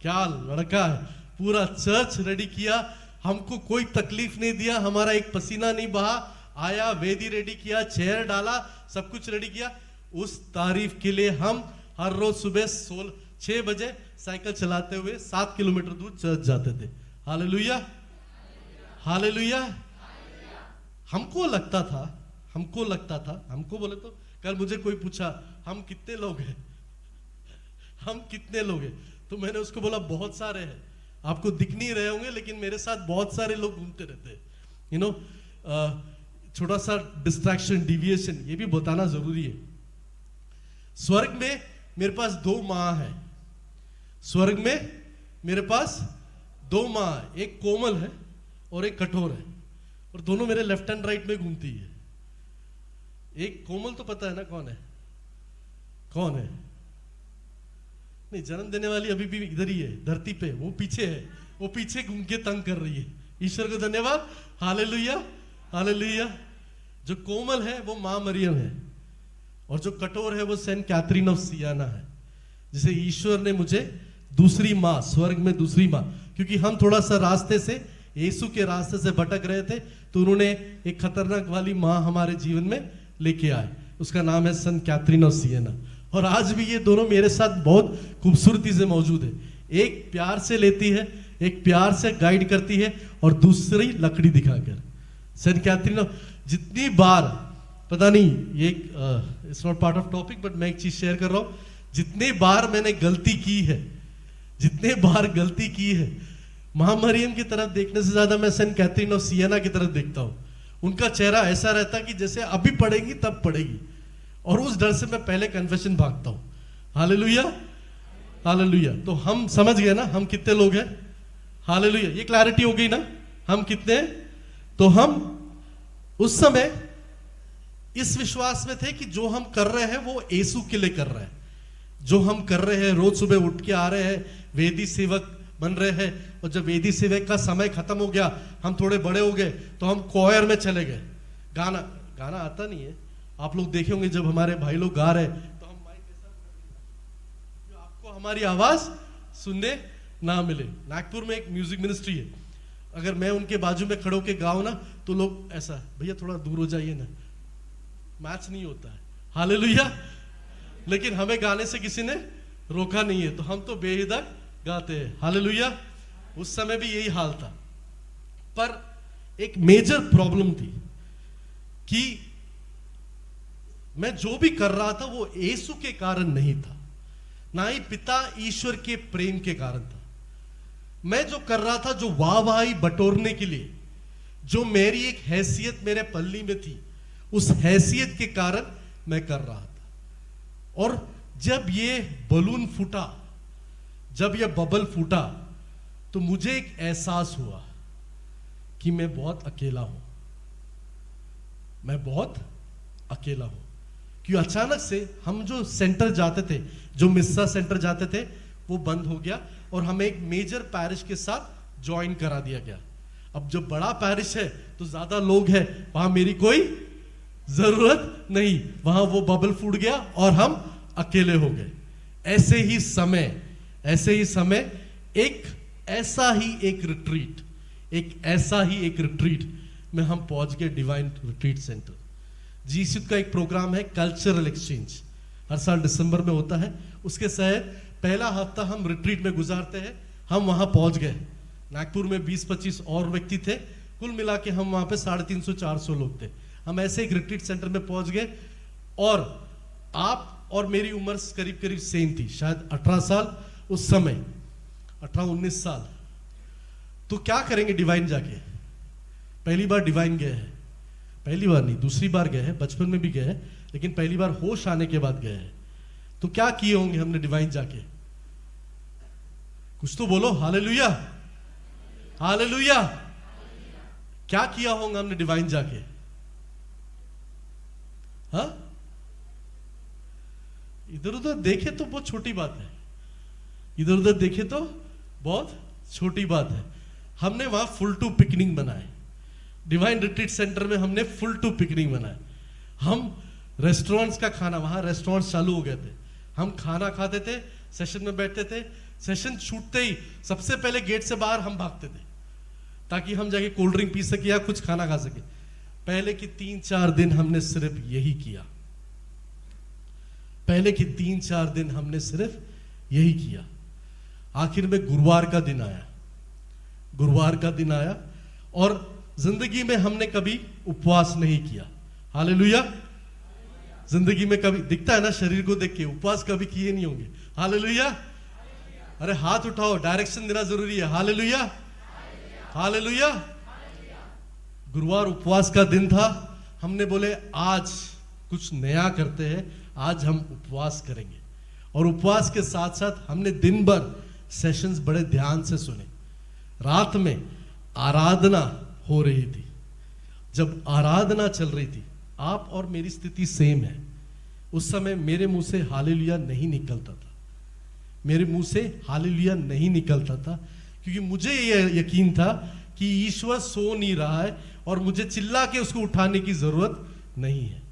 क्या लड़का है, पूरा चर्च रेडी किया, हमको कोई तकलीफ नहीं दिया, हमारा एक पसीना नहीं बहा, आया, वेदी रेडी किया, चेयर डाला, सब कुछ रेडी किया। उस तारीफ के लिए हम हर रोज सुबह 6 बजे साइकिल चलाते हुए 7 किलोमीटर दूर चर्च जाते थे। Hallelujah, hallelujah. हमको लगता था, हमको बोले तो कल मुझे कोई पूछा हम कितने लोग हैं, हम कितने लोग हैं, तो मैंने उसको बोला बहुत सारे हैं। आपको दिख नहीं रहे होंगे लेकिन मेरे साथ बहुत सारे लोग घूमते रहते हैं। यू नो, छोटा सा डिस्ट्रैक्शन, डिविएशन, ये भी बताना जरूरी है। स्वर्ग में मेरे पास 2 माँ है, स्वर्ग में मेरे पास 2 माँ है, एक कोमल है और एक कठोर है, और दोनों मेरे लेफ्ट एंड राइट में घूमती है। एक कोमल तो पता है ना कौन है? कौन है? नहीं, जन्म देने वाली अभी भी इधर ही है धरती पे, वो पीछे है, वो पीछे घूम के तंग कर रही है। ईश्वर को धन्यवाद, हालेलुया, हालेलुया। जो कोमल है वो माँ मरियम है, और जो कठोर है वो सेंट कैथरीन ऑफ सियाना है। जिसे ईश्वर ने मुझे दूसरी माँ, स्वर्ग में दूसरी माँ, क्योंकि हम थोड़ा सा रास्ते से, यीशु के रास्ते से भटक रहे थे, तो उन्होंने एक खतरनाक वाली माँ हमारे जीवन में लेके आए, उसका नाम है सेंट कैथरीन ऑफ सियाना। और आज भी ये दोनों मेरे साथ बहुत खूबसूरती से मौजूद है। एक प्यार से लेती है, एक प्यार से गाइड करती है, और दूसरी लकड़ी दिखाकर। सेंट कैथरीन, जितनी बार, पता नहीं ये it's not part of topic, but मैं एक चीज शेयर कर रहा हूं, जितने बार मैंने गलती की है, जितने बार गलती की है, महामरियम की तरफ देखने से ज्यादा मैं सेंट कैथरीन ऑफ सियाना की तरफ देखता हूं। उनका चेहरा ऐसा रहता कि जैसे अभी पड़ेगी तब पड़ेगी, और उस डर से मैं पहले कन्फेशन भागता हूं। Hallelujah, hallelujah. तो हम समझ गए ना हम कितने लोग हैं? हालेलुया, ये क्लैरिटी हो गई ना हम कितने हैं? तो हम उस समय इस विश्वास में थे कि जो हम कर रहे हैं वो यीशु के लिए कर रहे हैं। जो हम कर रहे हैं, रोज सुबह उठ के आ रहे हैं, वेदी सेवक बन रहे हैं, और जब वेदी सेवक का समय खत्म हो गया, हम थोड़े बड़े हो गए, तो हम कोयर में चले गए। गाना गाना आता नहीं है, आप लोग देखे होंगे जब हमारे भाई लोग गा रहे तो हम माइक ऐसा कर, आपको हमारी आवाज सुनने ना मिले। नागपुर में एक म्यूजिक मिनिस्ट्री है, अगर मैं उनके बाजू में खड़े होके गाऊं ना तो लोग ऐसा, भैया थोड़ा दूर हो जाइए ना, मैच नहीं होता है। हालेलुया। लेकिन हमें गाने से किसी ने रोका नहीं है, तो हम तो बेहिदक गाते हैं। हालेलुया। उस समय भी यही हाल था, पर एक मेजर प्रॉब्लम थी कि मैं जो भी कर रहा था वो यीशु के कारण नहीं था, ना ही पिता ईश्वर के प्रेम के कारण था। मैं जो कर रहा था, जो वाहवाही बटोरने के लिए, जो मेरी एक हैसियत मेरे पल्ली में थी, उस हैसियत के कारण मैं कर रहा था। और जब ये बलून फूटा, जब ये बबल फूटा, तो मुझे एक एहसास हुआ कि मैं बहुत अकेला हूं, मैं बहुत अकेला हूं। क्यों? अचानक से हम जो सेंटर जाते थे, जो मिस्सा सेंटर जाते थे, वो बंद हो गया और हमें एक मेजर पैरिश के साथ ज्वाइन करा दिया गया। अब जो बड़ा पैरिश है तो ज्यादा लोग हैं, वहां मेरी कोई जरूरत नहीं, वहां वो बबल फूट गया और हम अकेले हो गए। ऐसे ही समय एक ऐसा ही एक रिट्रीट में हम पहुंच गए, डिवाइन रिट्रीट सेंटर। जीसस का एक प्रोग्राम है कल्चरल एक्सचेंज, हर साल दिसंबर में होता है। उसके तहत पहला हफ्ता हम रिट्रीट में गुजारते हैं। हम वहां पहुंच गए, नागपुर में 20-25 और व्यक्ति थे, कुल मिला के हम वहां पे 350-400 लोग थे। हम ऐसे एक रिट्रीट सेंटर में पहुंच गए, और आप और मेरी उम्र करीब करीब सेम थी, शायद 18 साल उस समय, 18-19 साल। तो क्या करेंगे डिवाइन जाके? पहली बार डिवाइन गए हैं, पहली बार नहीं, दूसरी बार गए हैं, बचपन में भी गए हैं, लेकिन पहली बार होश आने के बाद गए हैं। तो क्या किए होंगे हमने डिवाइन जाके? कुछ तो बोलो। Hallelujah, hallelujah. क्या किया होगा हमने डिवाइन जाके? हाँ, इधर उधर देखे तो बहुत छोटी बात है, इधर उधर देखे तो बहुत छोटी बात है। हमने वहां फुल टू पिकनिक बनाए, डिवाइन रिट्रीट सेंटर में हमने फुल टू पिकनिक बनाए। हम रेस्टोरेंट्स का खाना, वहां रेस्टोरेंट्स चालू हो गए थे, हम खाना खाते थे, सेशन में बैठते थे, सेशन छूटते ही सबसे पहले गेट से बाहर हम भागते थे ताकि हम जाके कोल्ड ड्रिंक पी सके या कुछ खाना खा सके। पहले की 3-4 दिन हमने सिर्फ यही किया, पहले की 3-4 दिन हमने सिर्फ यही किया। आखिर में गुरुवार का दिन आया और जिंदगी में हमने कभी उपवास नहीं किया। हालेलुया। जिंदगी में कभी, दिखता है ना शरीर को देख के, उपवास कभी किए नहीं होंगे। हालेलुया। अरे हाथ उठाओ, डायरेक्शन देना जरूरी है। Hallelujah, hallelujah. गुरुवार उपवास का दिन था, हमने बोले आज कुछ नया करते हैं, आज हम उपवास करेंगे। और उपवास के साथ साथ हमने दिन भर सेशंस बड़े ध्यान से सुने। रात में आराधना हो रही थी, जब आराधना चल रही थी, आप और मेरी स्थिति सेम है। उस समय मेरे मुंह से हालेलुया नहीं निकलता था, मेरे मुंह से हालेलुया नहीं निकलता था, क्योंकि मुझे यह यकीन था कि ईश्वर सो नहीं रहा है और मुझे चिल्ला के उसको उठाने की जरूरत नहीं है।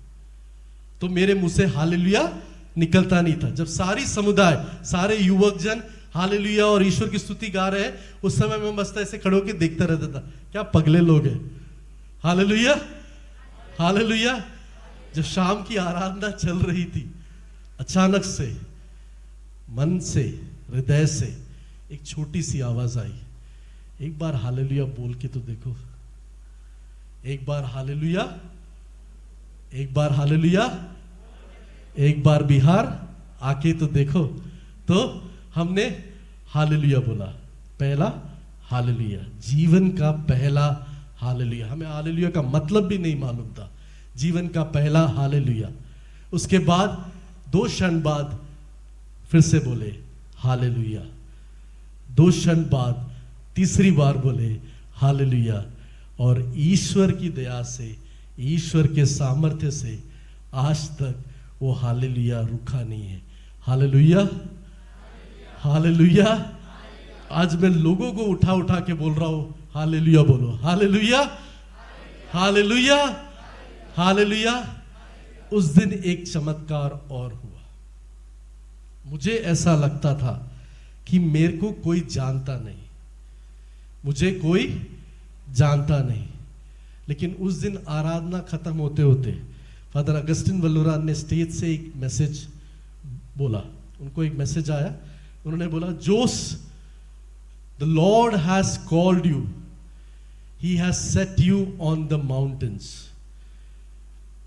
तो मेरे मुंह से हालेलुया निकलता नहीं था। जब सारी समुदाय, सारे युवक जन हालेलुया और ईश्वर की स्तुति गा रहे हैं, उस समय मैं मस्त ऐसे खड़े होकर देखता रहता था, क्या पगले लोग हैं। Hallelujah, hallelujah. जब शाम की आराधना चल रही थी, अचानक से मन से, हृदय से एक छोटी सी आवाज आई, एक बार हालेलुया बोल के तो देखो, एक बार हालेलुया, एक बार हालेलुया, एक बार बिहार आके तो देखो। तो हमने हालेलुया बोला, पहला हालेलुया, जीवन का पहला हालेलुया। हमें हालेलुया का मतलब भी नहीं मालूम था, जीवन का पहला हालेलुया। उसके बाद 2 क्षण बाद फिर से बोले हालेलुया, 2 क्षण बाद तीसरी बार बोले हालेलुया। और ईश्वर की दया से, ईश्वर के सामर्थ्य से आज तक वो हालेलुया रुका नहीं है। हालेलुया, हालेलुया, आज मैं लोगों को उठा उठा के बोल रहा हूं, हालेलुया बोलो, हालेलुया, हालेलुया, हालेलुया। उस दिन एक चमत्कार और हुआ। मुझे ऐसा लगता था कि मेरे को कोई जानता नहीं, मुझे कोई जानता नहीं। लेकिन उस दिन आराधना खत्म होते होते फादर अगस्टिन वल्लूरा ने स्टेज से एक मैसेज बोला। उनको एक मैसेज आया, उन्होंने बोला, Jose, the lord has called you, he has set you on the mountains.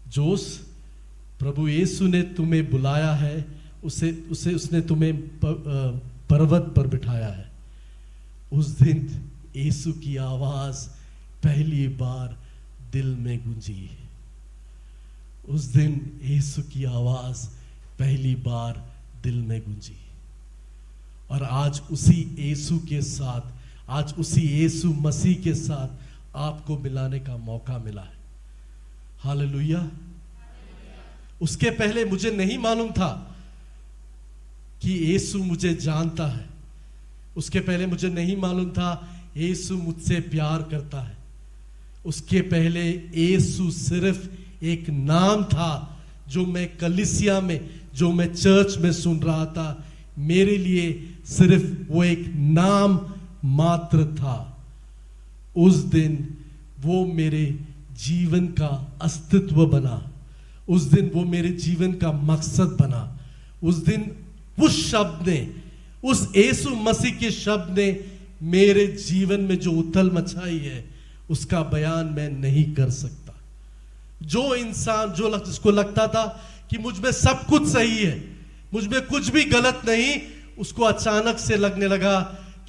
Jose, प्रभु यीशु ने तुम्हें बुलाया है, उसने तुम्हें पर्वत पर बिठाया है। उस दिन यीशु की आवाज पहली बार दिल में गूंजी। उस दिन यीशु की आवाज पहली बार दिल में गूंजी। और आज उसी यीशु के साथ, आज उसी यीशु मसीह के साथ आपको मिलाने का मौका मिला है। हालेलुया। उसके पहले मुझे नहीं मालूम था कि यीशु मुझे जानता है। उसके पहले मुझे नहीं मालूम था यीशु मुझसे प्यार करता है। उसके पहले यीशु सिर्फ एक नाम था जो मैं कलीसिया में, जो मैं चर्च में सुन रहा था। मेरे लिए सिर्फ वो एक नाम मात्र था। उस दिन वो मेरे जीवन का अस्तित्व बना। उस दिन वो मेरे जीवन का मकसद बना। उस दिन उस शब्द ने, उस यीशु मसीह के शब्द ने मेरे जीवन में जो उथल मचाई है, उसका बयान मैं नहीं कर सकता। जो इंसान, जिसको लगता था कि मुझ में सब कुछ सही है, मुझ में कुछ भी गलत नहीं, उसको अचानक से लगने लगा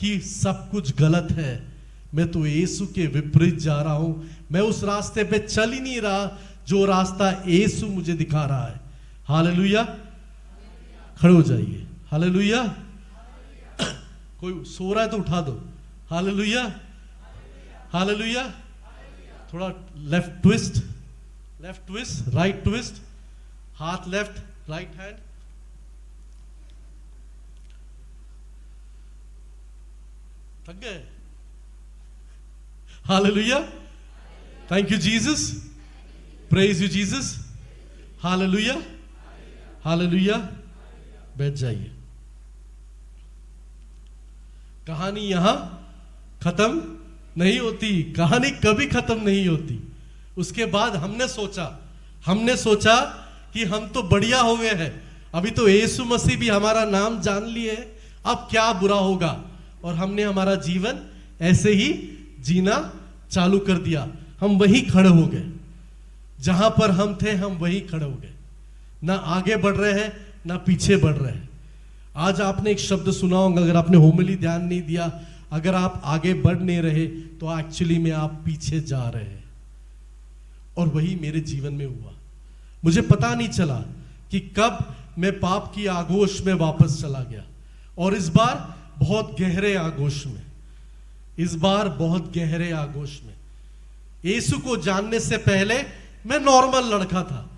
कि सब कुछ गलत है। मैं तो यीशु के विपरीत जा रहा हूं। मैं उस रास्ते पे चल ही नहीं रहा जो रास्ता यीशु मुझे दिखा रहा है। हालेलुया। खड़े हो जाइए। हालेलुया। कोई सो रहा है तो उठा दो। Hallelujah, hallelujah. थोड़ा लेफ्ट ट्विस्ट, राइट ट्विस्ट, हाथ लेफ्ट, राइट हैंड। थक गए? Hallelujah. Thank you Jesus, praise you Jesus. Hallelujah, hallelujah. बैठ जाइए। कहानी यहां खत्म नहीं होती, कहानी कभी खत्म नहीं होती। उसके बाद हमने सोचा कि हम तो बढ़िया हो गए हैं, अभी तो यीशु मसीह भी हमारा नाम जान लिए, अब क्या बुरा होगा। और हमने हमारा जीवन ऐसे ही जीना चालू कर दिया। हम वहीं खड़े हो गए, जहां पर हम थे हम वहीं खड़े हो गए। ना आगे बढ़ रहे हैं ना पीछे बढ़ रहे हैं। आज आपने एक शब्द सुना होगा, अगर आपने होमिली ध्यान नहीं दिया, अगर आप आगे बढ़ नहीं रहे तो एक्चुअली में आप पीछे जा रहे हैं। और वही मेरे जीवन में हुआ। मुझे पता नहीं चला कि कब मैं पाप की आगोश में वापस चला गया। और इस बार बहुत गहरे आगोश में, इस बार बहुत गहरे आगोश में। यीशु को जानने से पहले मैं नॉर्मल लड़का था,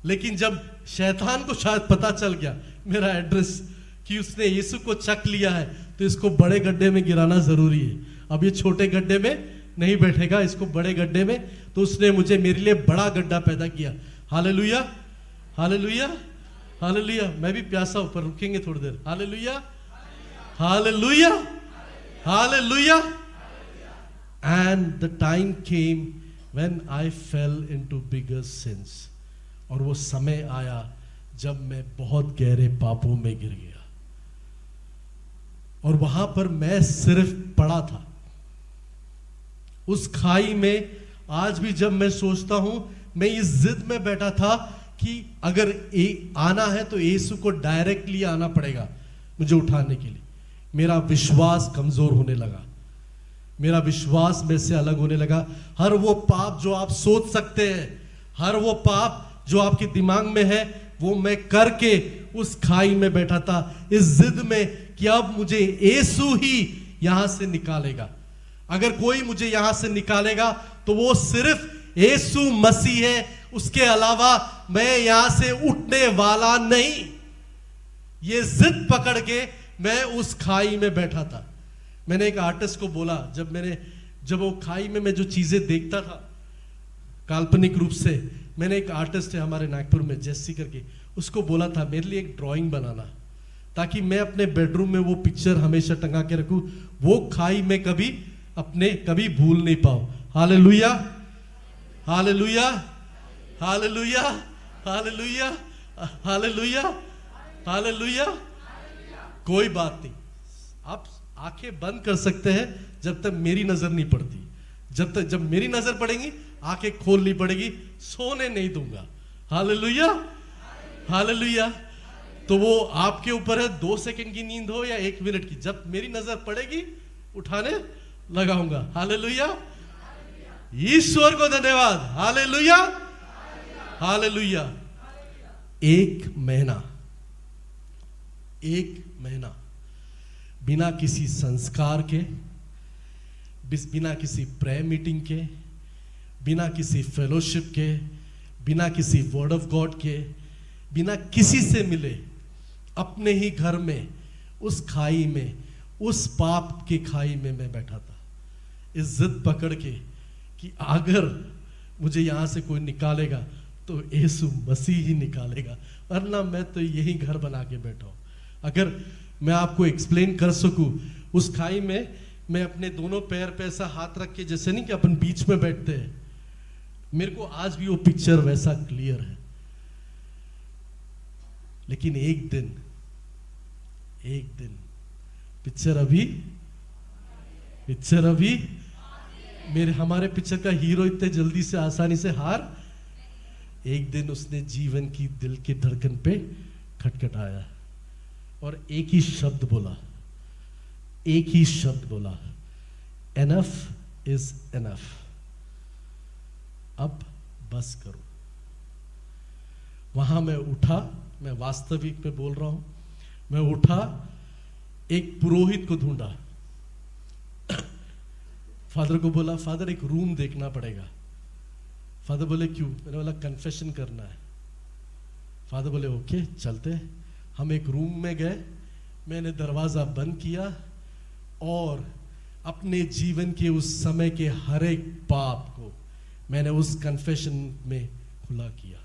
लेकिन जब शैतान को शायद पता चल गया मेरा एड्रेस, कि उसने यीशु को चक लिया है, तो इसको बड़े गड्ढे में गिराना जरूरी है। अब ये छोटे गड्ढे में नहीं बैठेगा, इसको बड़े गड्ढे में। तो उसने मुझे, मेरे लिए बड़ा गड्ढा पैदा किया। Hallelujah, hallelujah, hallelujah. मैं भी प्यासा हूं, पर रुकेंगे थोड़ी देर। Hallelujah, hallelujah, hallelujah. And the time came when I fell into bigger sins. और वो समय आया जब मैं बहुत गहरे पापों में गिर गया। और वहां पर मैं सिर्फ पड़ा था उस खाई में। आज भी जब मैं सोचता हूं, मैं इस जिद में बैठा था कि अगर आना है तो यीशु को डायरेक्टली आना पड़ेगा मुझे उठाने के लिए। मेरा विश्वास कमजोर होने लगा, मेरा विश्वास में से अलग होने लगा। हर वो पाप जो आप सोच सकते हैं, हर वो पाप जो आपके दिमाग में है, वो मैं करके उस खाई में बैठा था, इस जिद में कि अब मुझे यीशु ही यहां से निकालेगा। अगर कोई मुझे यहां से निकालेगा तो वो सिर्फ यीशु मसीह है, उसके अलावा मैं यहां से उठने वाला नहीं। ये जिद पकड़ के मैं उस खाई में बैठा था। मैंने एक आर्टिस्ट को बोला, जब वो खाई में मैं जो चीजें देखता था काल्पनिक रूप से, मैंने एक आर्टिस्ट है हमारे नागपुर में जेसी करके, उसको बोला था मेरे लिए एक ड्राइंग बनाना, ताकि मैं अपने बेडरूम में वो पिक्चर हमेशा टंगा के रखूं, वो खाई में कभी भूल नहीं पाऊं। Hallelujah, hallelujah, hallelujah, hallelujah, hallelujah, hallelujah. कोई बात नहीं, आप आंखें बंद कर सकते हैं जब तक मेरी नजर नहीं पड़ती। जब मेरी नजर पड़ेगी आंखें खोलनी पड़ेगी, सोने नहीं दूंगा। Hallelujah, hallelujah. तो वो आपके ऊपर है, 2 सेकंड की नींद हो या 1 मिनट की, जब मेरी नजर पड़ेगी उठाने लगाऊंगा। हालेलुया, ईश्वर को धन्यवाद। Hallelujah, hallelujah. 1 महीना बिना किसी संस्कार के, बिना किसी प्रेयर मीटिंग के, बिना किसी फेलोशिप के, बिना किसी वर्ड ऑफ गॉड के, बिना किसी से मिले, अपने ही घर में उस खाई में, उस पाप की खाई में मैं बैठा था, इस जिद पकड़ के कि अगर मुझे यहां से कोई निकालेगा तो यीशु मसीह ही निकालेगा, वरना मैं तो यही घर बना के बैठा हूं। अगर मैं आपको एक्सप्लेन कर सकूं, उस खाई में मैं अपने दोनों पैर पे ऐसा हाथ रख के, जैसे नहीं कि अपन बीच में बैठते हैं, मेरे को आज भी वो पिक्चर वैसा क्लियर है। लेकिन एक दिन पिक्चर अभी हमारे पिक्चर का हीरो इतने जल्दी से आसानी से हार, एक दिन उसने जीवन की दिल की धड़कन पे खटखटाया और एक ही शब्द बोला, एनफ इज एनफ, अब बस करो। वहां मैं उठा, मैं वास्तविक में बोल रहा हूं, मैं उठा, एक पुरोहित को ढूंढा, फादर को बोला, फादर एक रूम देखना पड़ेगा। फादर बोले क्यों? मैंने बोला कन्फेशन करना है। फादर बोले ओके चलते। हम एक रूम में गए, मैंने दरवाजा बंद किया और अपने जीवन के उस समय के हर एक पाप को मैंने उस कन्फेशन में खुला किया,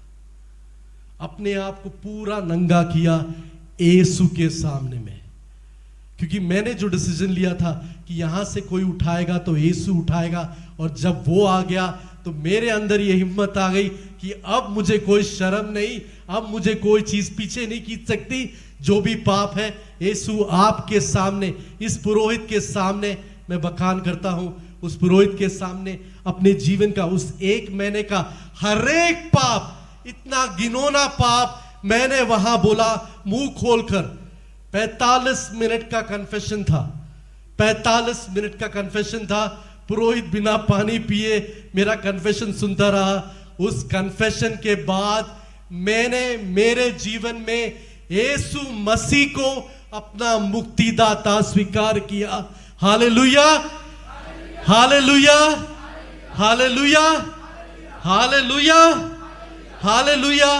अपने आप को पूरा नंगा किया यीशु के सामने में। क्योंकि मैंने जो डिसीजन लिया था कि यहां से कोई उठाएगा तो यीशु उठाएगा, और जब वो आ गया तो मेरे अंदर ये हिम्मत आ गई कि अब मुझे कोई शर्म नहीं, अब मुझे कोई चीज पीछे नहीं खींच सकती। जो भी पाप है यीशु आपके सामने, इस पुरोहित के सामने मैं बखान करता हूं, उस पुरोहित के सामने अपने जीवन का उस 1 महीने का हर एक पाप, इतना घिनौना पाप मैंने वहां बोला मुंह खोलकर। 45 मिनट का कन्फेशन था, 45 मिनट का कन्फेशन था। पुरोहित बिना पानी पिए मेरा कन्फेशन सुनता रहा। उस कन्फेशन के बाद मैंने मेरे जीवन में यीशु मसीह को अपना मुक्तिदाता स्वीकार किया। Hallelujah, hallelujah, hallelujah, hallelujah, hallelujah.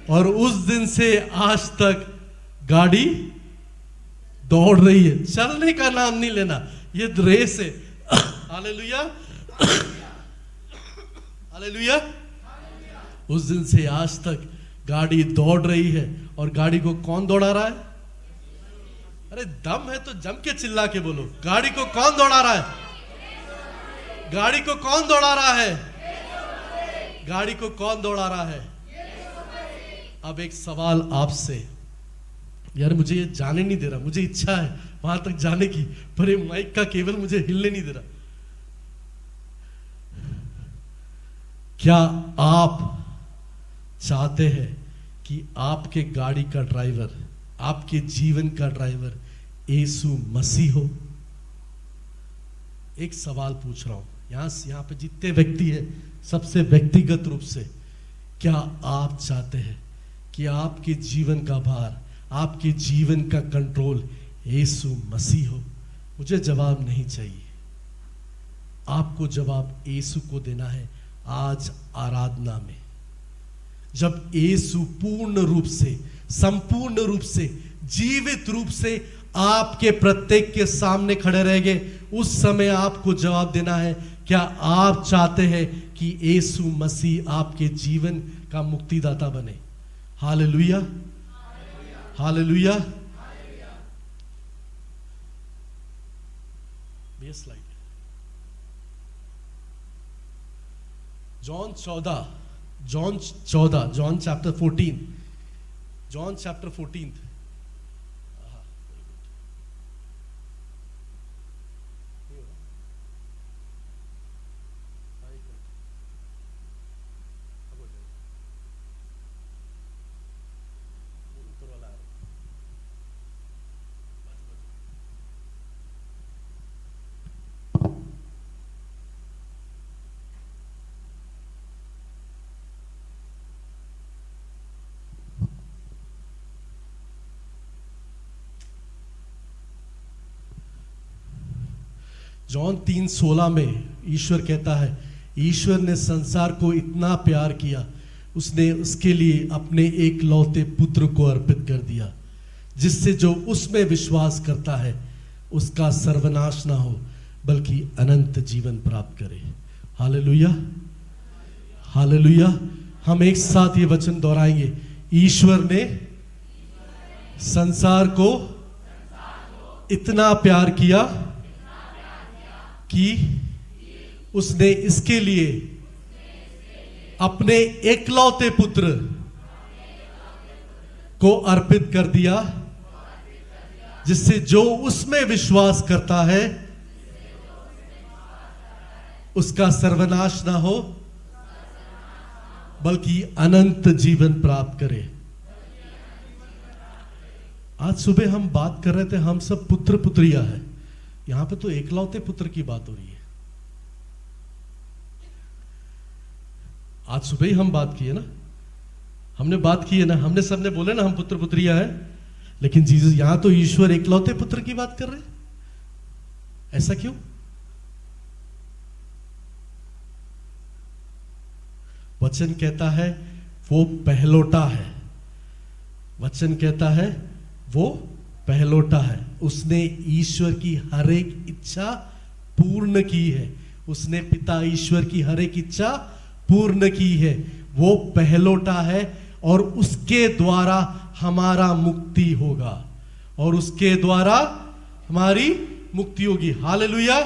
और उस दिन से आज तक गाड़ी दौड़ रही है, चलने का नाम नहीं लेना, ये रेस है। Hallelujah, hallelujah. उस दिन से आज तक गाड़ी दौड़ रही है। और गाड़ी को कौन दौड़ा रहा है? अरे दम है तो जम के चिल्ला के बोलो, गाड़ी को कौन दौड़ा रहा है? गाड़ी को कौन दौड़ा रहा है? गाड़ी को कौन दौड़ा रहा है? अब एक सवाल आपसे, यार मुझे ये जाने नहीं दे रहा, मुझे इच्छा है वहां तक जाने की, पर ये माइक का केबल मुझे हिलने नहीं दे रहा। क्या आप चाहते हैं कि आपके गाड़ी का ड्राइवर, आपके जीवन का ड्राइवर यीशु मसीह हो? एक सवाल पूछ रहा हूं, यहां पे जितने व्यक्ति हैं, सबसे व्यक्तिगत रूप से, क्या आप चाहते हैं कि आपके जीवन का भार, आपके जीवन का कंट्रोल यीशु मसीह हो? मुझे जवाब नहीं चाहिए, आपको जवाब यीशु को देना है। आज आराधना में जब यीशु पूर्ण रूप से, संपूर्ण रूप से, जीवित रूप से आपके प्रत्येक के सामने खड़े रहेंगे। उस समय आपको जवाब देना है, क्या आप चाहते हैं कि यीशु मसीह आपके जीवन का मुक्तिदाता बने? Hallelujah, hallelujah. ये slide John 14, John chapter 14, John chapter 14। John 3:16 में ईश्वर कहता है, ईश्वर ने संसार को इतना प्यार किया, उसने उसके लिए अपने एकलौते पुत्र को अर्पित कर दिया, जिससे जो उसमें विश्वास करता है उसका सर्वनाश ना हो बल्कि अनंत जीवन प्राप्त करे। Hallelujah, hallelujah. हम एक साथ ये वचन दोहराएंगे, ईश्वर ने संसार को इतना प्यार किया कि उसने इसके लिए अपने एकलौते पुत्र को अर्पित कर दिया, जिससे जो उसमें विश्वास करता है उसका सर्वनाश ना हो बल्कि अनंत जीवन प्राप्त करे। आज सुबह हम बात कर रहे थे, हम सब पुत्र पुत्रियां हैं। यहां पे तो एकलौते पुत्र की बात हो रही है। आज सुबह ही हम बात की है ना, हमने बात की है ना, हमने सबने बोले ना हम पुत्र पुत्रियां हैं, लेकिन जीसस यहां तो ईश्वर एकलौते पुत्र की बात कर रहे हैं। ऐसा क्यों? वचन कहता है वो पहलोटा है, वचन कहता है वो पहलोटा है। उसने ईश्वर की हर एक इच्छा पूर्ण की है, उसने पिता ईश्वर की हर एक इच्छा पूर्ण की है। वो पहलोटा है और उसके द्वारा हमारा मुक्ति होगा, और उसके द्वारा हमारी मुक्ति होगी। हालेलुया,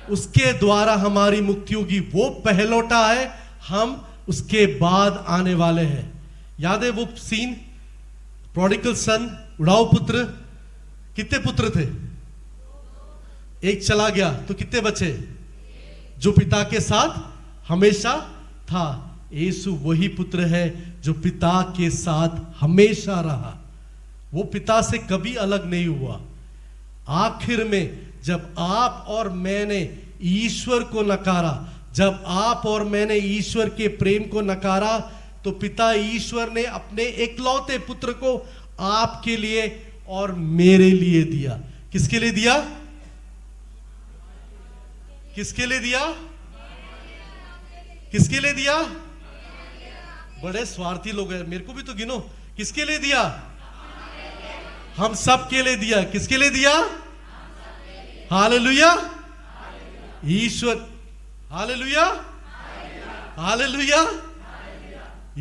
उसके द्वारा हमारी मुक्ति होगी। वो पहलोटा है, हम उसके बाद आने वाले हैं। याद है वो सीन, प्रोडिगल सन, उड़ाऊ पुत्र। कितने पुत्र थे? एक चला गया तो कितने बचे? जो पिता के साथ हमेशा था। यीशु वही पुत्र है जो पिता के साथ हमेशा रहा, वो पिता से कभी अलग नहीं हुआ। आखिर में जब आप और मैंने ईश्वर को नकारा, जब आप और मैंने ईश्वर के प्रेम को नकारा, तो पिता ईश्वर ने अपने एकलौते पुत्र को आपके लिए और मेरे लिए दिया। किसके लिए दिया? किसके लिए दिया? किसके लिए दिया? बड़े स्वार्थी लोग हैं, मेरे को भी तो गिनो। किसके लिए दिया? हम सब के लिए दिया। किसके लिए दिया? हालेलुया, ईश्वर। Hallelujah, hallelujah.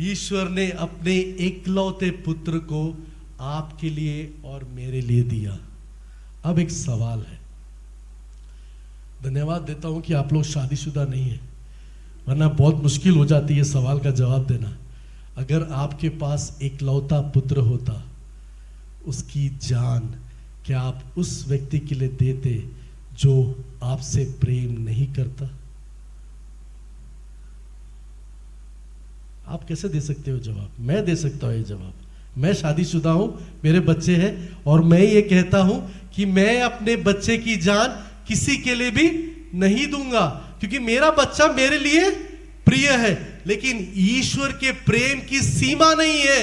ईश्वर ने अपने एकलौते पुत्र को आपके लिए और मेरे लिए दिया। अब एक सवाल है, धन्यवाद देता हूं कि आप लोग शादीशुदा नहीं है, वरना बहुत मुश्किल हो जाती है सवाल का जवाब देना। अगर आपके पास एकलौता पुत्र होता, उसकी जान क्या आप उस व्यक्ति के लिए देते जो आपसे प्रेम नहीं करता? आप कैसे दे सकते हो जवाब? मैं दे सकता हूं ये जवाब। मैं शादीशुदा हूं, मेरे बच्चे हैं, और मैं ये कहता हूं कि मैं अपने बच्चे की जान किसी के लिए भी नहीं दूंगा, क्योंकि मेरा बच्चा मेरे लिए प्रिय है। लेकिन ईश्वर के प्रेम की सीमा नहीं है,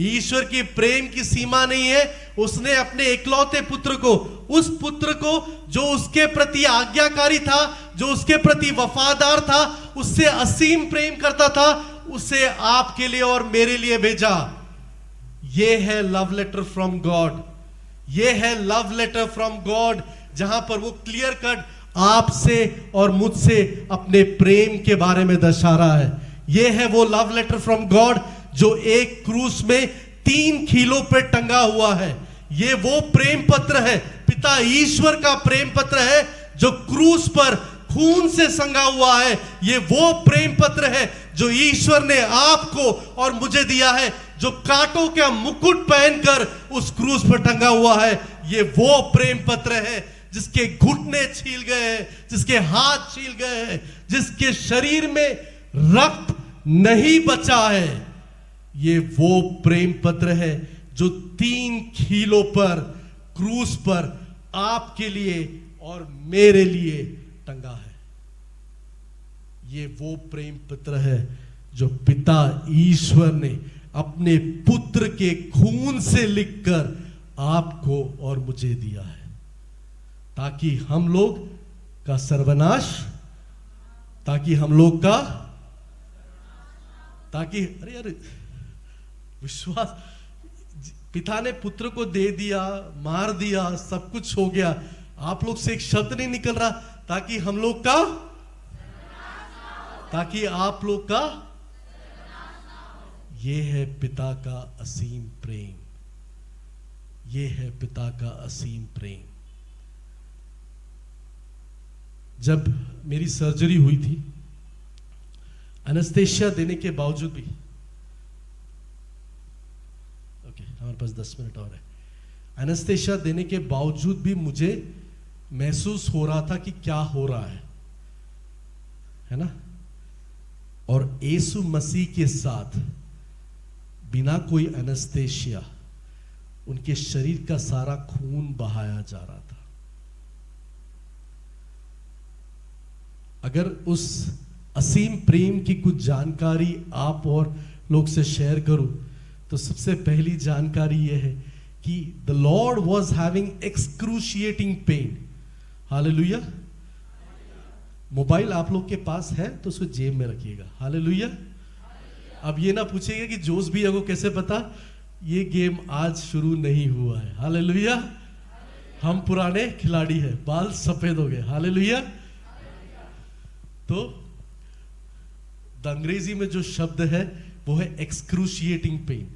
ईश्वर के प्रेम की सीमा नहीं है। उसने अपने एकलौते पुत्र को, उस पुत्र को जो उसके प्रति आज्ञाकारी था, जो उसके प्रति वफादार था, उससे असीम प्रेम करता था, उसे आपके लिए और मेरे लिए भेजा। यह है लव लेटर फ्रॉम गॉड। ये है लव लेटर फ्रॉम गॉड, जहां पर वो क्लियर कट आपसे और मुझसे अपने प्रेम के बारे में दर्शा रहा है। ये है वो लव लेटर फ्रॉम गॉड जो एक क्रूस में 3 कीलों पे टंगा हुआ है। ये वो प्रेम पत्र है, पिता ईश्वर का प्रेम पत्र है जो क्रूस पर खून से संगा हुआ है। ये वो प्रेम पत्र है जो ईश्वर ने आपको और मुझे दिया है, जो कांटों का मुकुट पहनकर उस क्रूस पर टंगा हुआ है। ये वो प्रेम पत्र है जिसके घुटने छील गए हैं, जिसके हाथ छील गए हैं, जिसके शरीर में रक्त नहीं बचा है। ये वो प्रेम पत्र है जो 3 कीलों पर क्रूस पर आपके लिए और मेरे लिए टंगा है। ये वो प्रेम पत्र है जो पिता ईश्वर ने अपने पुत्र के खून से लिखकर आपको और मुझे दिया है, ताकि हम लोग का सर्वनाश, ताकि हम लोग का, ताकि अरे विश्वास, पिता ने पुत्र को दे दिया, मार दिया, सब कुछ हो गया, आप लोग से एक शब्द नहीं निकल रहा, ताकि हम लोग का, ताकि आप लोग का। ये है पिता का असीम प्रेम, ये है पिता का असीम प्रेम। जब मेरी सर्जरी हुई थी, एनेस्थेसिया देने के बावजूद भी, ओके हमारे पास 10 मिनट और है, एनेस्थेसिया देने के बावजूद भी मुझे महसूस हो रहा था कि क्या हो रहा है ना। और यीशु मसीह के साथ बिना कोई एनेस्थेसिया उनके शरीर का सारा खून बहाया जा रहा था। अगर उस असीम प्रेम की कुछ जानकारी आप और लोग से शेयर करूं, तो सबसे पहली जानकारी यह है कि the Lord was having excruciating pen. Hallelujah. Mobile आप लोग के पास है तो उसको जेब में रखिएगा। हालेलुया। अब ये ना पूछिएगा कि जोश भी है को कैसे पता, ये गेम आज शुरू नहीं हुआ है। हालेलुया। हम पुराने खिलाड़ी हैं, बाल सफेद हो गए। हालेलुया। तो अंग्रेजी में जो शब्द है वो है एक्सक्रूशिएटिंग पेन,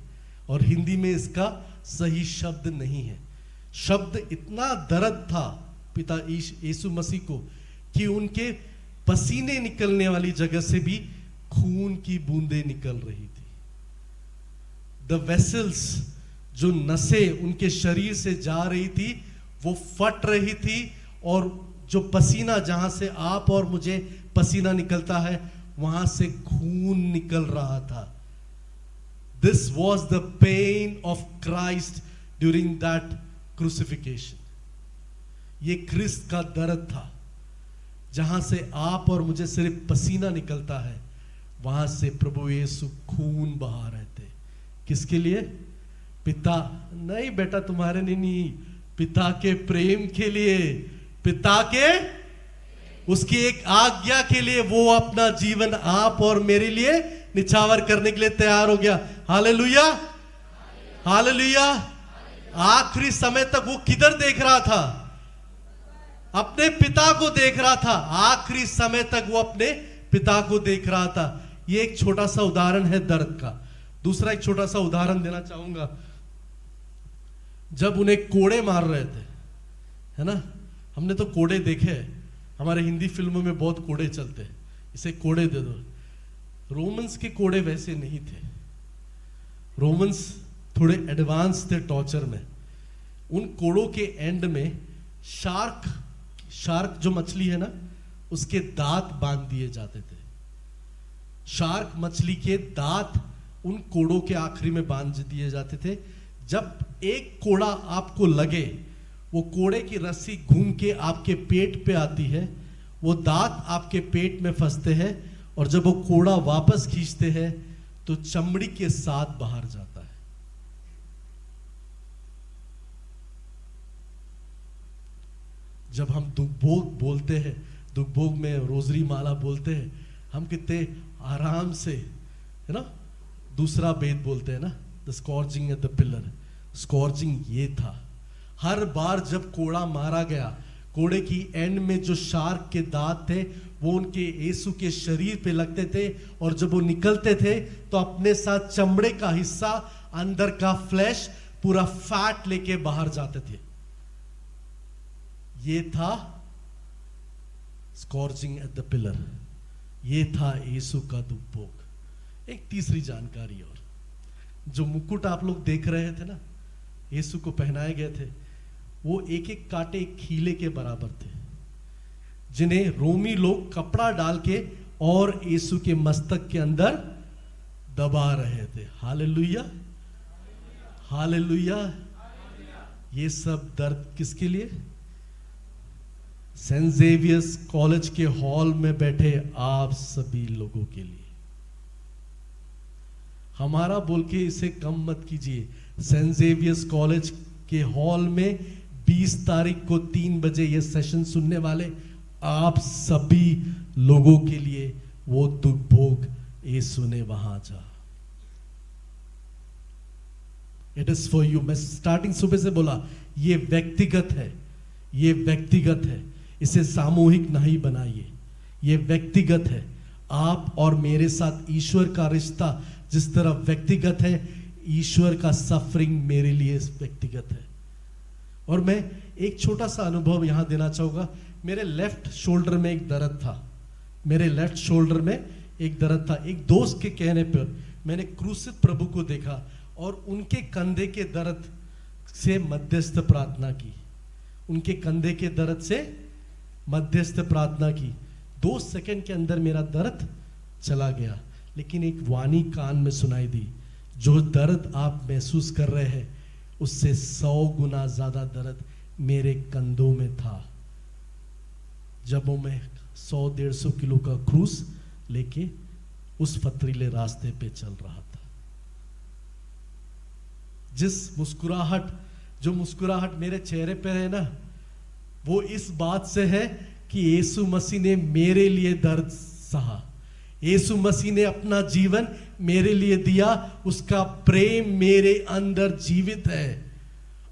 और हिंदी में इसका सही शब्द नहीं है। शब्द इतना दर्द था पिता यीशु मसीह को कि उनके पसीने निकलने वाली जगह से भी खून की बूंदें निकल रही थी। द वेसल्स, जो नसें उनके शरीर से जा रही थी, वो फट रही थी, और जो पसीना, जहां से आप और मुझे पसीना निकलता है, वहां से खून निकल रहा था। This was the pain of Christ during that crucifixion. ये क्रिस्त का दर्द था। जहां से आप और मुझे सिर्फ पसीना निकलता है, वहां से प्रभु यीशु खून बहा रहे थे। किसके लिए? पिता, नहीं बेटा तुम्हारे लिए नहीं, पिता के प्रेम के लिए, पिता के उसकी एक आज्ञा के लिए वो अपना जीवन आप और मेरे लिए निछावर करने के लिए तैयार हो गया। Hallelujah, hallelujah. आखिरी समय तक वो किधर देख रहा था? अपने पिता को देख रहा था। आखिरी समय तक वो अपने पिता को देख रहा था। ये एक छोटा सा उदाहरण है दर्द का। दूसरा एक छोटा सा उदाहरण देना चाहूंगा। जब उन्हें कोड़े मार रहे थे, है ना, हमने तो कोड़े देखे, हमारे हिंदी फिल्मों में बहुत कोड़े चलते हैं, इसे कोड़े दे दो। रोमन्स के कोड़े वैसे नहीं थे। रोमन्स थोड़े एडवांस थे टॉर्चर में। उन कोड़ों के एंड में शार्क जो मछली है ना, उसके दांत बांध दिए जाते थे। शार्क मछली के दांत उन कोड़ों के आखिरी में बांध दिए जाते थे। जब एक कोड़ा आपको लगे, वो कोड़े की रस्सी घूम के आपके पेट पे आती है, वो दांत आपके पेट में फंसते हैं, और जब वो कोड़ा वापस खींचते हैं तो चमड़ी के साथ बाहर जाता है। जब हम दुख भोग बोलते हैं, दुख भोग में रोजरी माला बोलते हैं, हम कितने आराम से, है ना, दूसरा वेद बोलते हैं ना, द स्कॉर्जिंग एट द पिलर। स्कॉर्जिंग ये था, हर बार जब कोड़ा मारा गया, कोड़े की एंड में जो शार्क के दांत थे वो उनके यीशु के शरीर पे लगते थे, और जब वो निकलते थे तो अपने साथ चमड़े का हिस्सा, अंदर का फ्लैश, पूरा फैट लेके बाहर जाते थे। ये था स्कॉर्चिंग एट द पिलर, ये था यीशु का दुख। एक तीसरी जानकारी और, जो मुकुट आप लोग देख रहे थे ना, यीशु को पहनाए गए थे, वो एक एक कांटे एक खीले के बराबर थे, जिन्हें रोमी लोग कपड़ा डाल के और यीशु के मस्तक के अंदर दबा रहे थे। Hallelujah, hallelujah. ये सब दर्द किसके लिए? सेंट जेवियर्स कॉलेज के हॉल में बैठे आप सभी लोगों के लिए। हमारा बोल के इसे कम मत कीजिए। सेंट जेवियर्स कॉलेज के हॉल में 20 तारीख को 3 बजे ये सेशन सुनने वाले आप सभी लोगों के लिए वो दुख भोग यीशु ने वहां जा। It is for you. मैं स्टार्टिंग सुबह से बोला, ये व्यक्तिगत है, ये व्यक्तिगत है, इसे सामूहिक नहीं बनाइए, ये व्यक्तिगत है। आप और मेरे साथ ईश्वर का रिश्ता जिस तरह व्यक्तिगत है, ईश्वर का सफरिंग मेरे लिए व्यक्तिगत है। और मैं एक छोटा सा अनुभव यहां देना चाहूंगा। मेरे लेफ्ट शोल्डर में एक दर्द था, मेरे लेफ्ट शोल्डर में एक दर्द था। एक दोस्त के कहने पर मैंने क्रूसित प्रभु को देखा और उनके कंधे के दर्द से मध्यस्थ प्रार्थना की, उनके कंधे के दर्द से मध्यस्थ प्रार्थना की। 2 सेकंड के अंदर मेरा दर्द चला गया, लेकिन एक वाणी कान में सुनाई दी, जो दर्द आप महसूस कर रहे हैं उससे 100 गुना ज्यादा दर्द मेरे कंधों में था, जब वो मैं 100-150 किलो का क्रूस लेके उस पथरीले रास्ते पे चल रहा था। जो मुस्कुराहट मेरे चेहरे पे है ना, वो इस बात से है कि यीशु मसीह ने मेरे लिए दर्द सहा, यीशु मसीह ने अपना जीवन मेरे लिए दिया, उसका प्रेम मेरे अंदर जीवित है।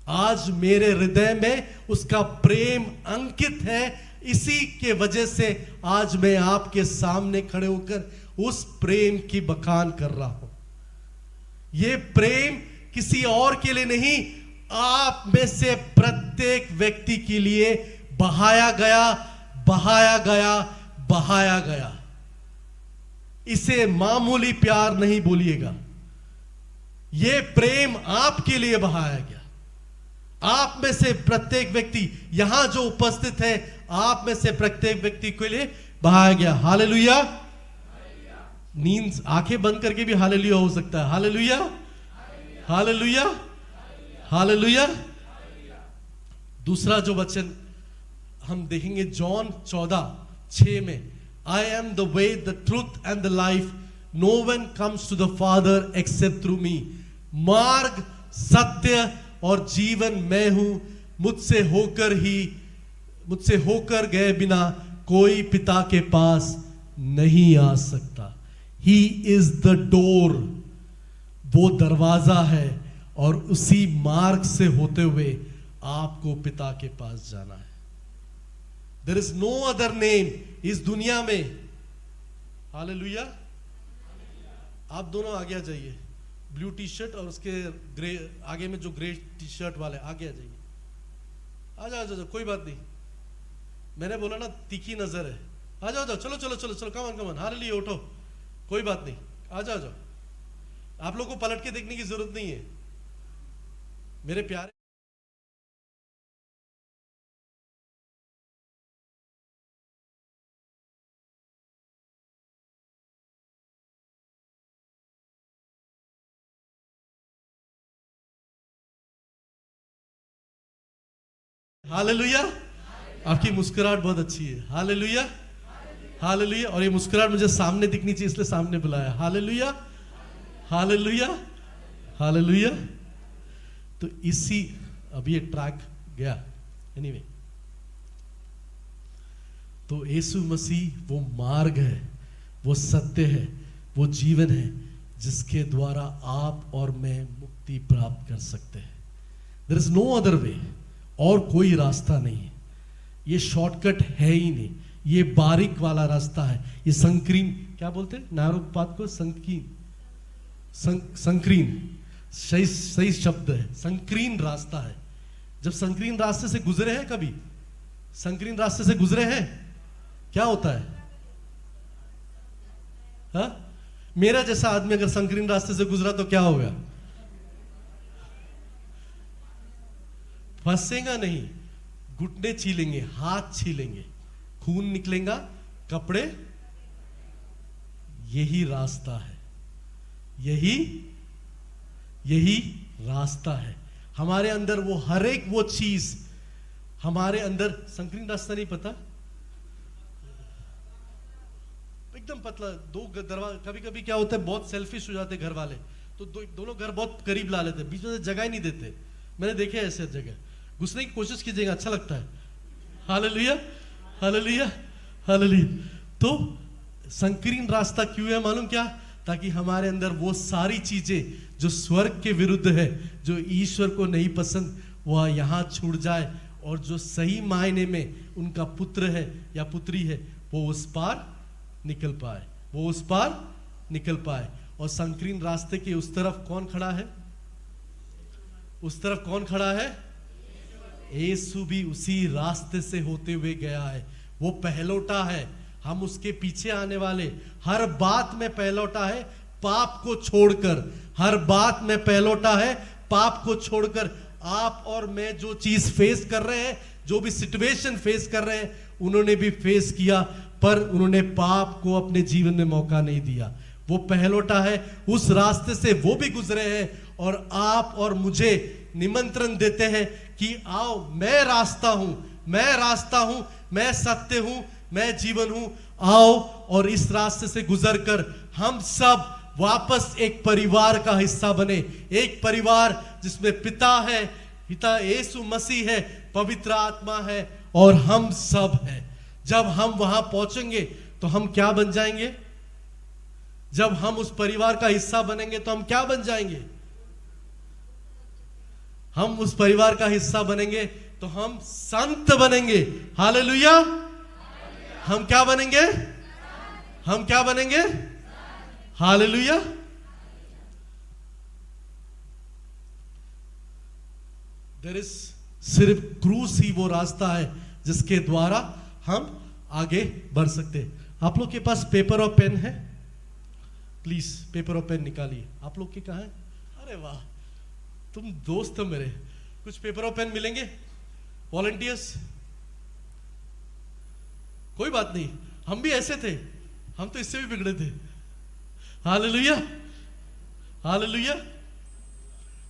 आज मेरे हृदय में उसका प्रेम अंकित है। इसी के वजह से आज मैं आपके सामने खड़े होकर उस प्रेम की बखान कर रहा हूं। ये प्रेम किसी और के लिए नहीं, आप में से प्रत्येक व्यक्ति के लिए बहाया गया, बहाया गया, बहाया गया। इसे मामूली प्यार नहीं बोलिएगा, यह प्रेम आपके लिए बहाया गया। आप में से प्रत्येक व्यक्ति, यहां जो उपस्थित है, आप में से प्रत्येक व्यक्ति के लिए बहाया गया। हालेलुया। नींद आंखें बंद करके भी हालेलुया हो सकता है। Hallelujah, hallelujah, hallelujah. दूसरा जो वचन हम देखेंगे जॉन 14:6 में, I am the way, the truth and the life. No one comes to the Father except through me. मार्ग, सत्य और जीवन मैं हूं, मुझसे होकर गए बिना कोई पिता के पास नहीं आ सकता। He is the door. वो दरवाजा है और उसी मार्ग से होते हुए आपको पिता के पास जाना है। There is no other name इस दुनिया में। हालेलुया। आप दोनों आगे आ जाइए, ब्लू टी शर्ट और उसके ग्रे आगे में जो ग्रे टी शर्ट वाले, आगे आ जाइए। आ जाओ, आ जाओ, कोई बात नहीं, मैंने बोला ना तीखी नजर है। आ जाओ, चलो चलो चलो चलो, come on come on, hallelujah, उठो, कोई बात नहीं, आ जाओ, आ जाओ। आप लोगों को पलट के देखने की जरूरत नहीं है मेरे प्यारे। हालेलुया। आपकी मुस्कुराहट बहुत अच्छी है। Hallelujah, hallelujah. और ये मुस्कुराहट मुझे सामने दिखनी चाहिए, इसलिए सामने बुलाया। Hallelujah, hallelujah, hallelujah. तो इसी अब ये ट्रैक गया एनीवे। तो यीशु मसीह वो मार्ग है, वो सत्य है, वो जीवन है, जिसके द्वारा आप और मैं मुक्ति प्राप्त कर सकते हैं। There is no other way. और कोई रास्ता नहीं है, ये शॉर्टकट है ही नहीं, ये बारीक वाला रास्ता है, ये संकीर्ण, क्या बोलते हैं नैरो पाथ को, संकीर्ण सही शब्द है, संकीर्ण रास्ता है। जब संकीर्ण रास्ते से गुजरे हैं, कभी संकीर्ण रास्ते से गुजरे हैं, क्या होता है? हा? मेरा जैसा आदमी अगर संकीर्ण रास्ते से गुजरा तो क्या होगा? फंसेगा नहीं, घुटने छीलेंगे, हाथ छीलेंगे, खून निकलेगा, कपड़े, यही रास्ता है, यही रास्ता है। हमारे अंदर वो हर एक वो चीज हमारे अंदर, संकीर्ण रास्ता नहीं पता, एकदम पतला, दो दरवाजा। कभी कभी क्या होता है, बहुत सेल्फिश हो जाते घर वाले, तो दोनों घर बहुत करीब ला लेते, बीच में से जगह ही नहीं देते। मैंने देखे ऐसे जगह, घुसने की कोशिश कीजिएगा, अच्छा लगता है। Hallelujah, hallelujah, hallelujah. तो संकीर्ण रास्ता क्यों है मालूम क्या? ताकि हमारे अंदर वो सारी चीजें जो स्वर्ग के विरुद्ध है, जो ईश्वर को नहीं पसंद, वह यहां छूट जाए, और जो सही मायने में उनका पुत्र है या पुत्री है, वो उस पार निकल पाए, वो उस पार निकल पाए। और संकीर्ण रास्ते के उस तरफ कौन खड़ा है? उस तरफ कौन खड़ा है? यीशु भी उसी रास्ते से होते हुए गया है, वो पहलौटा है, हम उसके पीछे आने वाले। हर बात में पहलौटा है, पाप को छोड़कर, हर बात में पहलौटा है, पाप को छोड़कर। आप और मैं जो चीज फेस कर रहे हैं, जो भी सिचुएशन फेस कर रहे हैं, उन्होंने भी फेस किया, पर उन्होंने पाप को अपने जीवन में मौका नहीं दिया। वो पहलौटा है, उस रास्ते से वो भी गुजरे हैं, और आप और मुझे निमंत्रण देते हैं कि आओ, मैं रास्ता हूं, मैं रास्ता हूं, मैं सत्य हूं, मैं जीवन हूं। आओ और इस रास्ते से गुजरकर हम सब वापस एक परिवार का हिस्सा बने, एक परिवार जिसमें पिता है, पिता यीशु मसीह है, पवित्र आत्मा है, और हम सब हैं। जब हम वहां पहुंचेंगे तो हम क्या बन जाएंगे? जब हम उस परिवार का हिस्सा बनेंगे तो हम क्या बन जाएंगे? हम उस परिवार का हिस्सा बनेंगे तो हम संत बनेंगे। हालेलुया। हम क्या बनेंगे? हम क्या बनेंगे? हालेलुया। देयर इज, सिर्फ क्रूस ही वो रास्ता है जिसके द्वारा हम आगे बढ़ सकते हैं। आप लोग के पास पेपर और पेन है? प्लीज पेपर और पेन निकालिए। आप लोग के कहाँ है? अरे वाह, तुम दोस्त हो मेरे। कुछ पेपर और पेन मिलेंगे? वॉलंटियर्स? कोई बात नहीं, हम भी ऐसे थे, हम तो इससे भी बिगड़े थे। Hallelujah, hallelujah.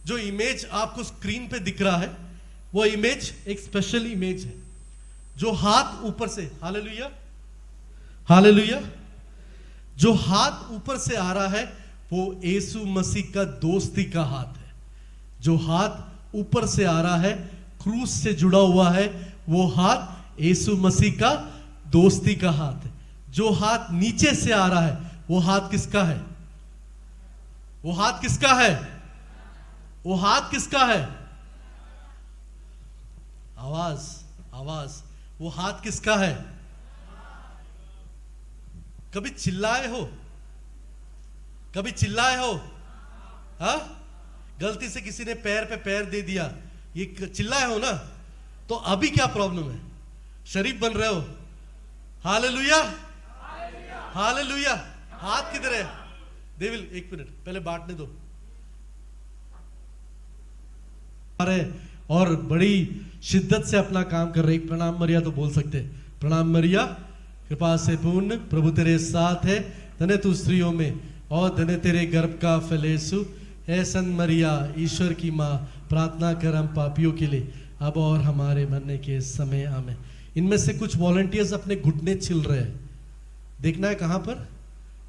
जो इमेज आपको स्क्रीन पे दिख रहा है, वो इमेज एक स्पेशल इमेज है, जो हाथ ऊपर से, हालेलुया, हालेलुया, जो हाथ ऊपर से आ रहा है, वो यीशु मसीह का दोस्ती का हाथ है। जो हाथ ऊपर से आ रहा है, क्रूस से जुड़ा हुआ है, वो हाथ यीशु मसीह का दोस्ती का हाथ है। जो हाथ नीचे से आ रहा है, वो हाथ किसका है? वो हाथ किसका है? वो हाथ किसका है? आवाज, आवाज। वो हाथ किसका है? कभी चिल्लाए हो? कभी चिल्लाए हो? हा? गलती से किसी ने पैर पे पैर दे दिया, ये चिल्लाए हो ना? तो अभी क्या प्रॉब्लम है? शरीफ बन रहे हो। Hallelujah, hallelujah. हाथ किधर है? देविल, एक मिनट पहले बांटने दो। और बड़ी शिद्दत से अपना काम कर रही। प्रणाम मरिया तो बोल सकते। प्रणाम मरिया, कृपा से पूर्ण, प्रभु तेरे साथ है, धन्य तू स्त्रियों में और धन्य तेरे गर्भ का फल यीशु। हे सन मरिया, ईश्वर की माँ, प्रार्थना कर हम पापियों के लिए, अब और हमारे मरने के समय आमेन। इनमें से कुछ वॉलंटियर्स अपने घुटने छिल रहे हैं। देखना है कहाँ पर?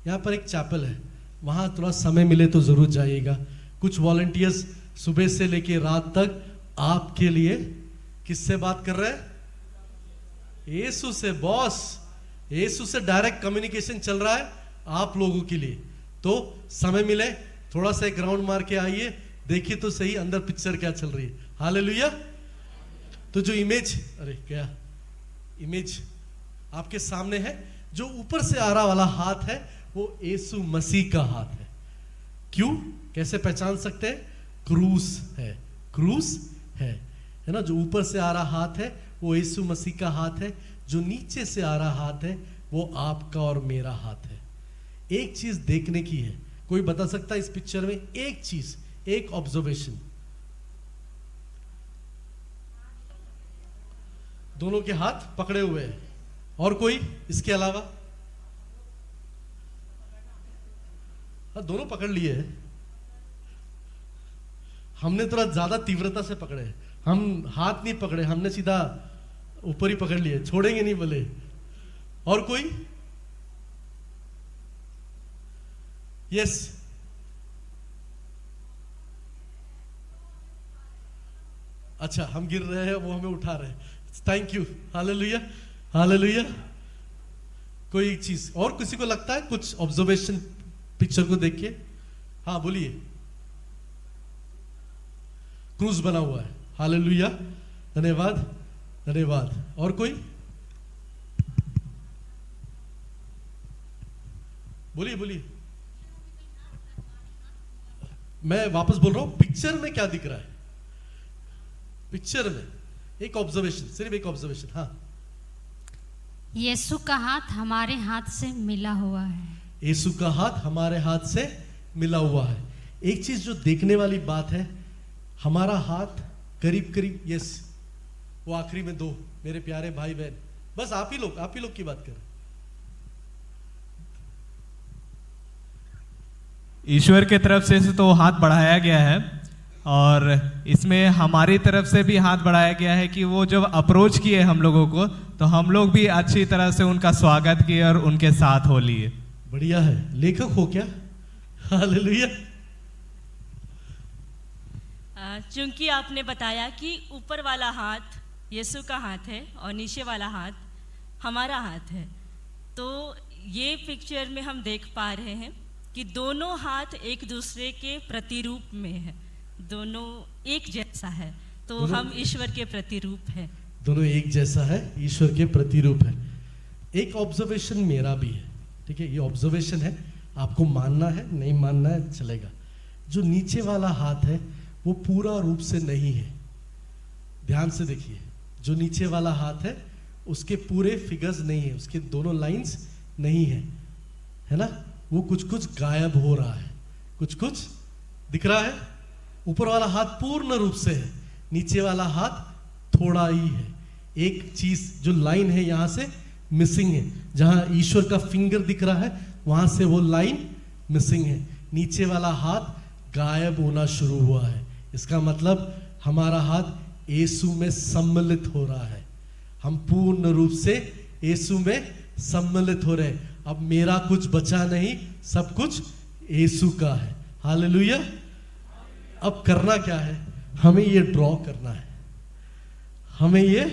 यहाँ पर एक चैपल है, वहाँ थोड़ा समय मिले तो जरूर जाइएगा। कुछ वॉलंटियर्स सुबह से लेके रात तक आपके लिए किससे बात कर रहे हैं? यीशु से। बॉस, यीशु से डायरेक्ट कम्युनिकेशन चल रहा है आप लोगों के लिए। तो समय मिले थोड़ा सा एक राउंड मार के आइए, देखिए तो सही अंदर पिक्चर क्या चल रही है। हालेलुया, तो जो इमेज, अरे क्या इमेज आपके सामने है, जो ऊपर से आ रहा वाला हाथ है वो यीशु मसीह का हाथ है। क्यों, कैसे पहचान सकते हैं? क्रूस है, क्रूस है ना। जो ऊपर से आ रहा हाथ है वो यीशु मसीह का हाथ है, जो नीचे से आ रहा हाथ है वो आपका और मेरा हाथ है। एक चीज देखने की है, कोई बता सकता है इस पिक्चर में एक चीज, एक ऑब्जर्वेशन? दोनों के हाथ पकड़े हुए हैं, और कोई इसके अलावा? हाँ, दोनों पकड़ लिए हैं। हमने थोड़ा ज्यादा तीव्रता से पकड़े, हम हाथ नहीं पकड़े, हमने सीधा ऊपर ही पकड़ लिए, छोड़ेंगे नहीं बोले। और कोई? यस, अच्छा, हम गिर रहे हैं, वो हमें उठा रहे हैं। Thank you, hallelujah, hallelujah. कोई एक चीज और किसी को लगता है कुछ ऑब्जर्वेशन पिक्चर को देख के? हाँ बोलिए। क्रूस बना हुआ है, हालेलुया, धन्यवाद, धन्यवाद। और कोई? बोलिए बोलिए। मैं वापस बोल रहा हूं, पिक्चर में क्या दिख रहा है? पिक्चर में एक ऑब्जर्वेशन, सिर्फ एक ऑब्जर्वेशन। हाँ, यीशु का हाथ हमारे हाथ से मिला हुआ है। यीशु का हाथ हमारे हाथ से मिला हुआ है। एक चीज जो देखने वाली बात है, हमारा हाथ करीब करीब, यस, वो आखिरी में दो मेरे प्यारे भाई बहन, बस आप ही लोग की बात करें। ईश्वर के तरफ से तो हाथ बढ़ाया गया है, और इसमें हमारी तरफ से भी हाथ बढ़ाया गया है कि वो जब अप्रोच किए हम लोगों को, तो हम लोग भी अच्छी तरह से उनका स्वागत किए और उनके साथ हो लिए। बढ़िया है, लेखक हो क्या? हालेलुया। चूंकि आपने बताया कि ऊपर वाला हाथ यीशु का हाथ है और नीचे वाला हाथ हमारा हाथ है, तो ये पिक्चर में हम देख पा रहे हैं कि दोनों हाथ एक दूसरे के प्रतिरूप में है, दोनों एक जैसा है, तो हम ईश्वर के प्रतिरूप हैं। दोनों एक जैसा है, ईश्वर के प्रतिरूप है। एक ऑब्जर्वेशन मेरा भी है, ठीक है, ये ऑब्जर्वेशन है, आपको मानना है नहीं मानना है चलेगा। जो नीचे वाला हाथ है वो पूरा रूप से नहीं है, ध्यान से देखिए, जो नीचे वाला हाथ है उसके पूरे फिगर्स नहीं है, उसके दोनों लाइंस नहीं है ना, वो कुछ कुछ गायब हो रहा है, कुछ कुछ दिख रहा है। ऊपर वाला हाथ पूर्ण रूप से है, नीचे वाला हाथ थोड़ा ही है। एक चीज जो लाइन है यहां से मिसिंग है, जहां ईश्वर का फिंगर दिख रहा है वहां से वो लाइन मिसिंग है, नीचे वाला हाथ गायब होना शुरू हुआ है। इसका मतलब हमारा हाथ यीशु में सम्मिलित हो रहा है, हम पूर्ण रूप से यीशु में सम्मिलित हो रहे हैं। अब मेरा कुछ बचा नहीं, सब कुछ यीशु का है, हालेलुया। अब करना क्या है, हमें ये ड्रॉ करना है, हमें ये,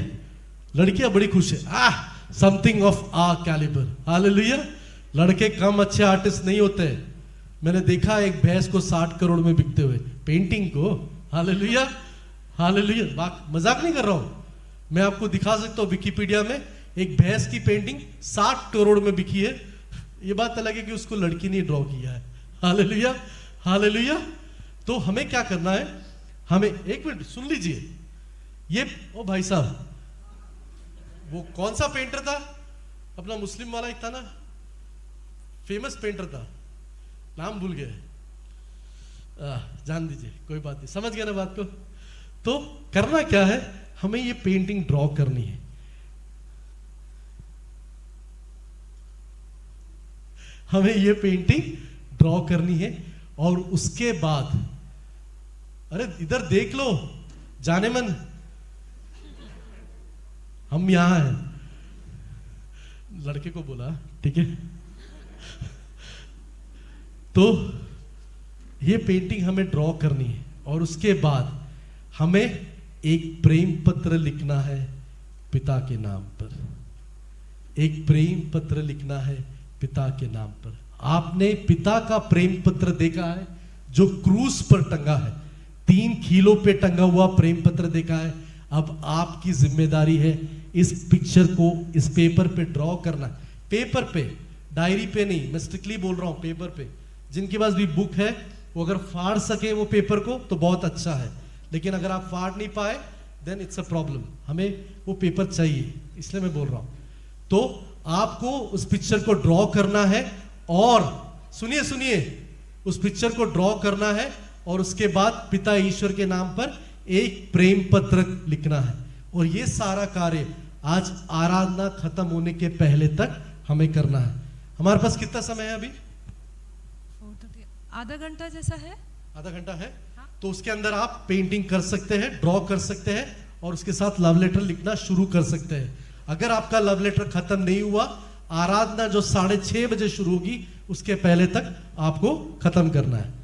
लड़कियां बड़ी खुश है, something of a calibre, hallelujah. लड़के कम अच्छे आर्टिस्ट नहीं होते हैं, मैंने देखा एक भैंस को 60 करोड़ में बिकते हुए, पेंटिंग को, हालेलुया, हालेलुया। मजाक नहीं कर रहा हूं, मैं आपको दिखा सकता हूं विकिपीडिया में एक भैंस की पेंटिंग 60 करोड़ में बिकी है। ये बात अलग है कि उसको लड़की ने ड्रॉ किया है, हालेलुया, हालेलुया। तो हमें क्या करना है, हमें, एक मिनट सुन लीजिए, ये ओ भाई साहब, वो कौन सा पेंटर था अपना, मुस्लिम वाला एक था ना, फेमस पेंटर था, नाम भूल गए, जान दीजिए, कोई बात नहीं, समझ गया ना बात को। तो करना क्या है, हमें ये पेंटिंग ड्रॉ करनी है, हमें ये पेंटिंग ड्रॉ करनी है, और उसके बाद, अरे इधर देख लो, जाने मन, हम यहां हैं, लड़के को बोला, ठीक है। तो ये पेंटिंग हमें ड्रॉ करनी है, और उसके बाद हमें एक प्रेम पत्र लिखना है पिता के नाम पर, एक प्रेम पत्र लिखना है पिता के नाम पर। आपने पिता का प्रेम पत्र देखा है जो क्रूस पर टंगा है, 3 कीलों पे टंगा हुआ प्रेम पत्र देखा है। अब आपकी जिम्मेदारी है इस पिक्चर को इस पेपर पे ड्रॉ करना, पेपर पे, डायरी पे नहीं, मैं स्ट्रिक्टली बोल रहा हूँ पेपर पे। जिनके पास भी बुक है वो अगर फाड़ सके वो पेपर को तो बहुत अच्छा है, लेकिन अगर आप फाड़ नहीं पाए देन इट्स अ प्रॉब्लम। हमें वो पेपर चाहिए, इसलिए मैं बोल रहा हूँ। तो आपको उस पिक्चर को ड्रॉ करना है और सुनिए सुनिए, उस पिक्चर को ड्रॉ करना है और उसके बाद पिता ईश्वर के नाम पर एक प्रेम पत्र लिखना है। और ये सारा कार्य आज आराधना खत्म होने के पहले तक हमें करना है। हमारे पास कितना समय है अभी? आधा घंटा जैसा है। आधा घंटा है। तो उसके अंदर आप पेंटिंग कर सकते हैं, ड्रॉ कर सकते हैं और उसके साथ लव लेटर लिखना शुरू कर सकते हैं। अगर आपका लव लेटर खत्म नहीं हुआ, आराधना जो 6:30 बजे शुरू होगी उसके पहले तक आपको खत्म करना है।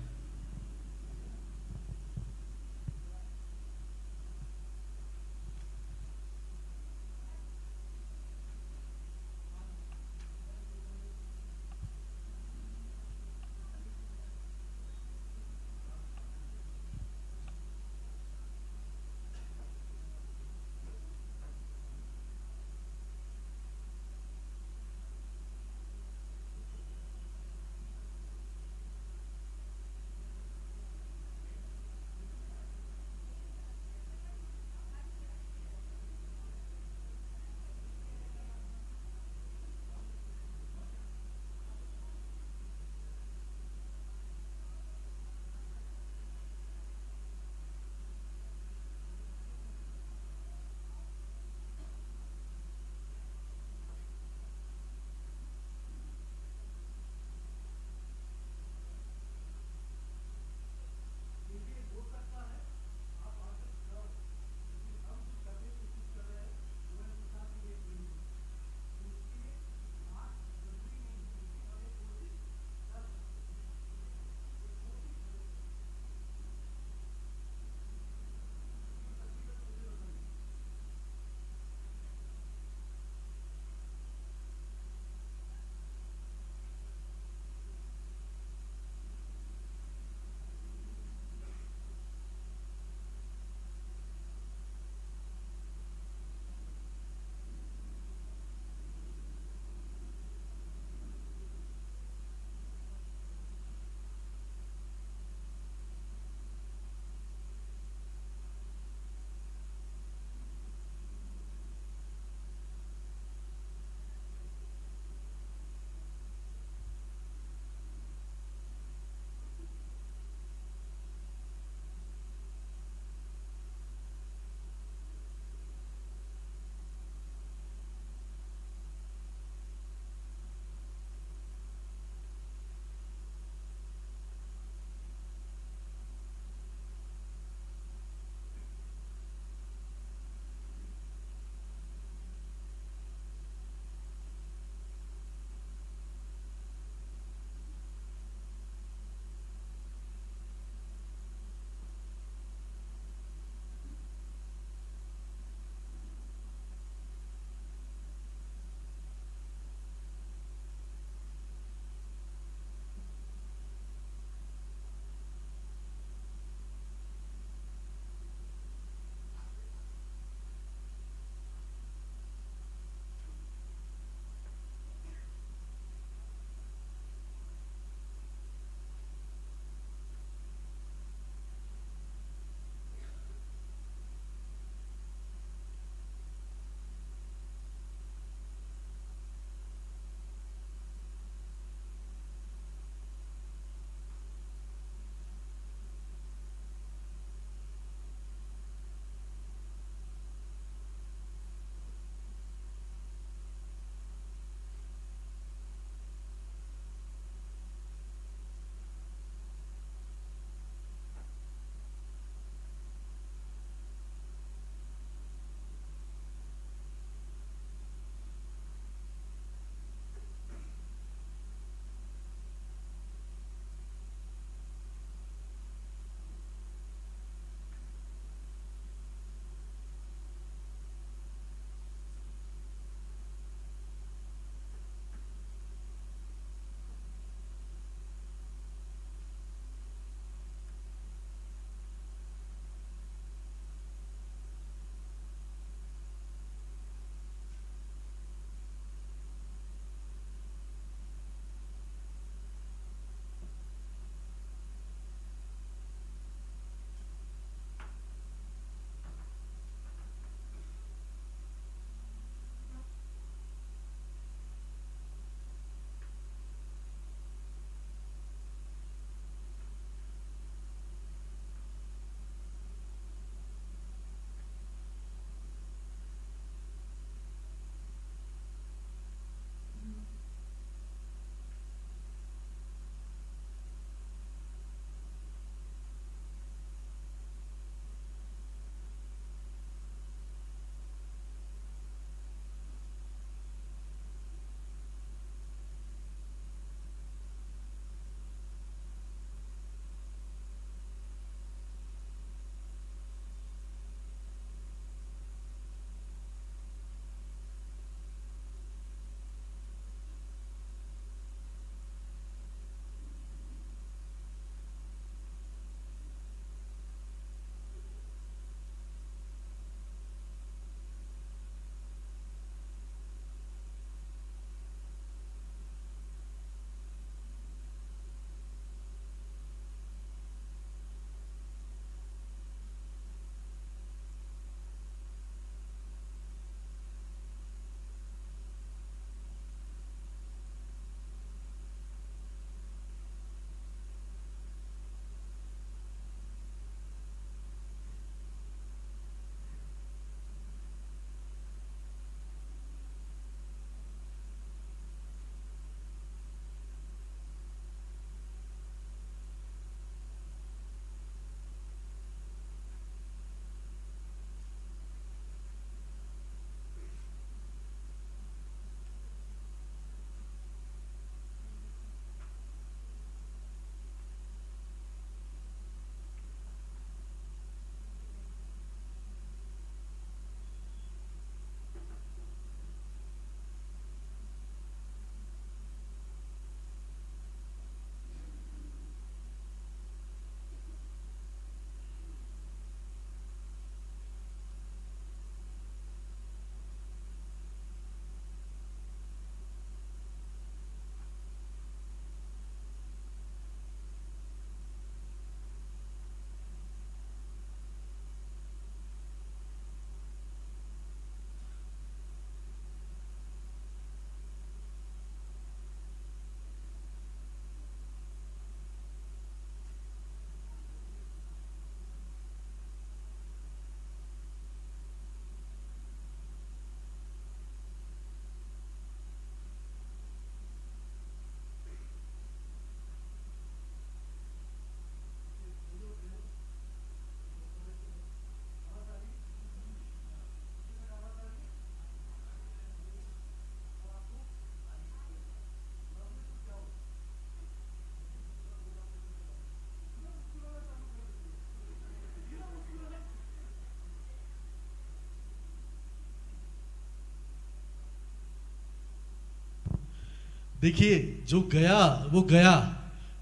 देखिए जो गया वो गया,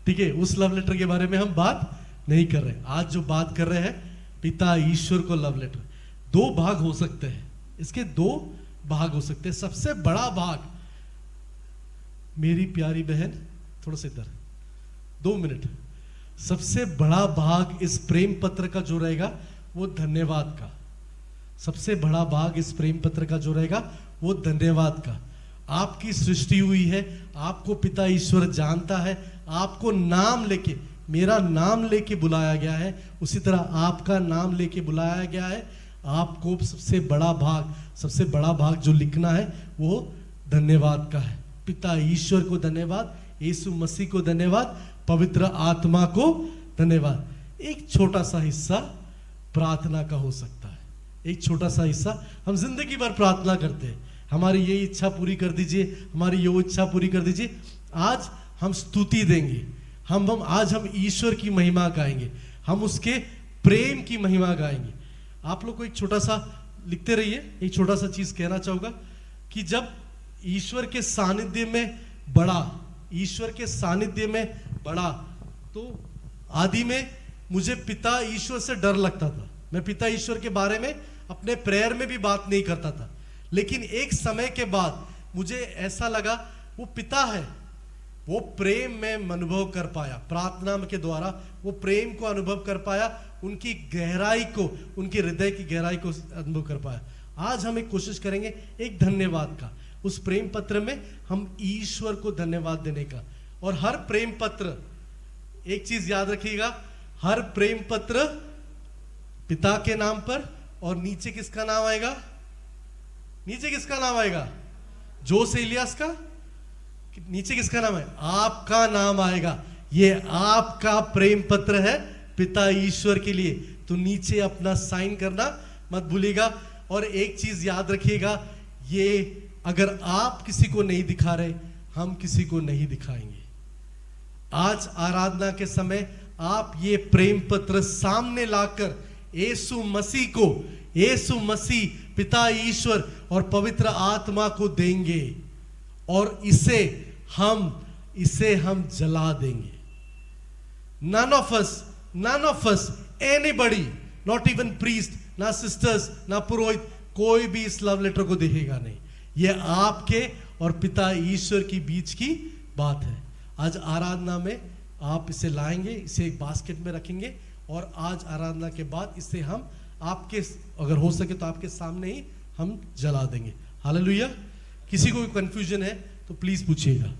ठीक है, उस लव लेटर के बारे में हम बात नहीं कर रहे। आज जो बात कर रहे हैं पिता ईश्वर को लव लेटर, दो भाग हो सकते हैं, इसके दो भाग हो सकते हैं। सबसे बड़ा भाग, मेरी प्यारी बहन थोड़ा सा इधर 2 मिनट, सबसे बड़ा भाग इस प्रेम पत्र का जो रहेगा वो धन्यवाद का। सबसे बड़ा भाग इस प्रेम पत्र का जो रहेगा वो धन्यवाद का। आपकी सृष्टि हुई है, आपको पिता ईश्वर जानता है, आपको नाम लेके, मेरा नाम लेके बुलाया गया है, उसी तरह आपका नाम लेके बुलाया गया है। आपको सबसे बड़ा भाग जो लिखना है वो धन्यवाद का है। पिता ईश्वर को धन्यवाद, यीशु मसीह को धन्यवाद, पवित्र आत्मा को धन्यवाद। एक छोटा सा हिस्सा प्रार्थना का हो सकता है, एक छोटा सा हिस्सा। हम जिंदगी भर प्रार्थना करते हैं, हमारी ये इच्छा पूरी कर दीजिए, हमारी ये इच्छा पूरी कर दीजिए। आज हम स्तुति देंगे, आज हम ईश्वर की महिमा गाएंगे, हम उसके प्रेम की महिमा गाएंगे। आप लोग को एक छोटा सा लिखते रहिए, एक छोटा सा चीज कहना चाहूंगा कि जब ईश्वर के सानिध्य में बढ़ा, ईश्वर के सानिध्य में बढ़ा, तो आदि में मुझे पिता ईश्वर से डर लगता था। मैं पिता ईश्वर के बारे में अपने प्रेयर में भी बात नहीं करता था, लेकिन एक समय के बाद मुझे ऐसा लगा वो पिता है, वो प्रेम में अनुभव कर पाया, प्रार्थना के द्वारा वो प्रेम को अनुभव कर पाया, उनकी गहराई को, उनके हृदय की गहराई को अनुभव कर पाया। आज हम एक कोशिश करेंगे एक धन्यवाद का, उस प्रेम पत्र में हम ईश्वर को धन्यवाद देने का। और हर प्रेम पत्र, एक चीज याद रखिएगा, हर प्रेम पत्र पिता के नाम पर, और नीचे किसका नाम आएगा? नीचे किसका नाम आएगा? जोस इलियास का। नीचे किसका नाम है? आपका नाम आएगा। ये आपका प्रेम पत्र है पिता ईश्वर के लिए, तो नीचे अपना साइन करना मत भूलिएगा। और एक चीज याद रखिएगा, ये अगर आप किसी को नहीं दिखा रहे, हम किसी को नहीं दिखाएंगे। आज आराधना के समय आप ये प्रेम पत्र सामने लाकर यीशु मसीह को, यीशु मसीह, पिता ईश्वर और पवित्र आत्मा को देंगे, और इसे हम जला देंगे। None of us, anybody, not even priest, ना सिस्टर्स, ना पुरोहित, कोई भी इस लव लेटर को देखेगा नहीं। ये आपके और पिता ईश्वर की बीच की बात है। आज आराधना में आप इसे लाएंगे, इसे एक बास्केट में रखेंगे, और आज आराधना के बाद इसे हम आपके, अगर हो सके तो आपके सामने ही हम जला देंगे। हालेलुया। किसी को कंफ्यूजन है तो प्लीज पूछिएगा।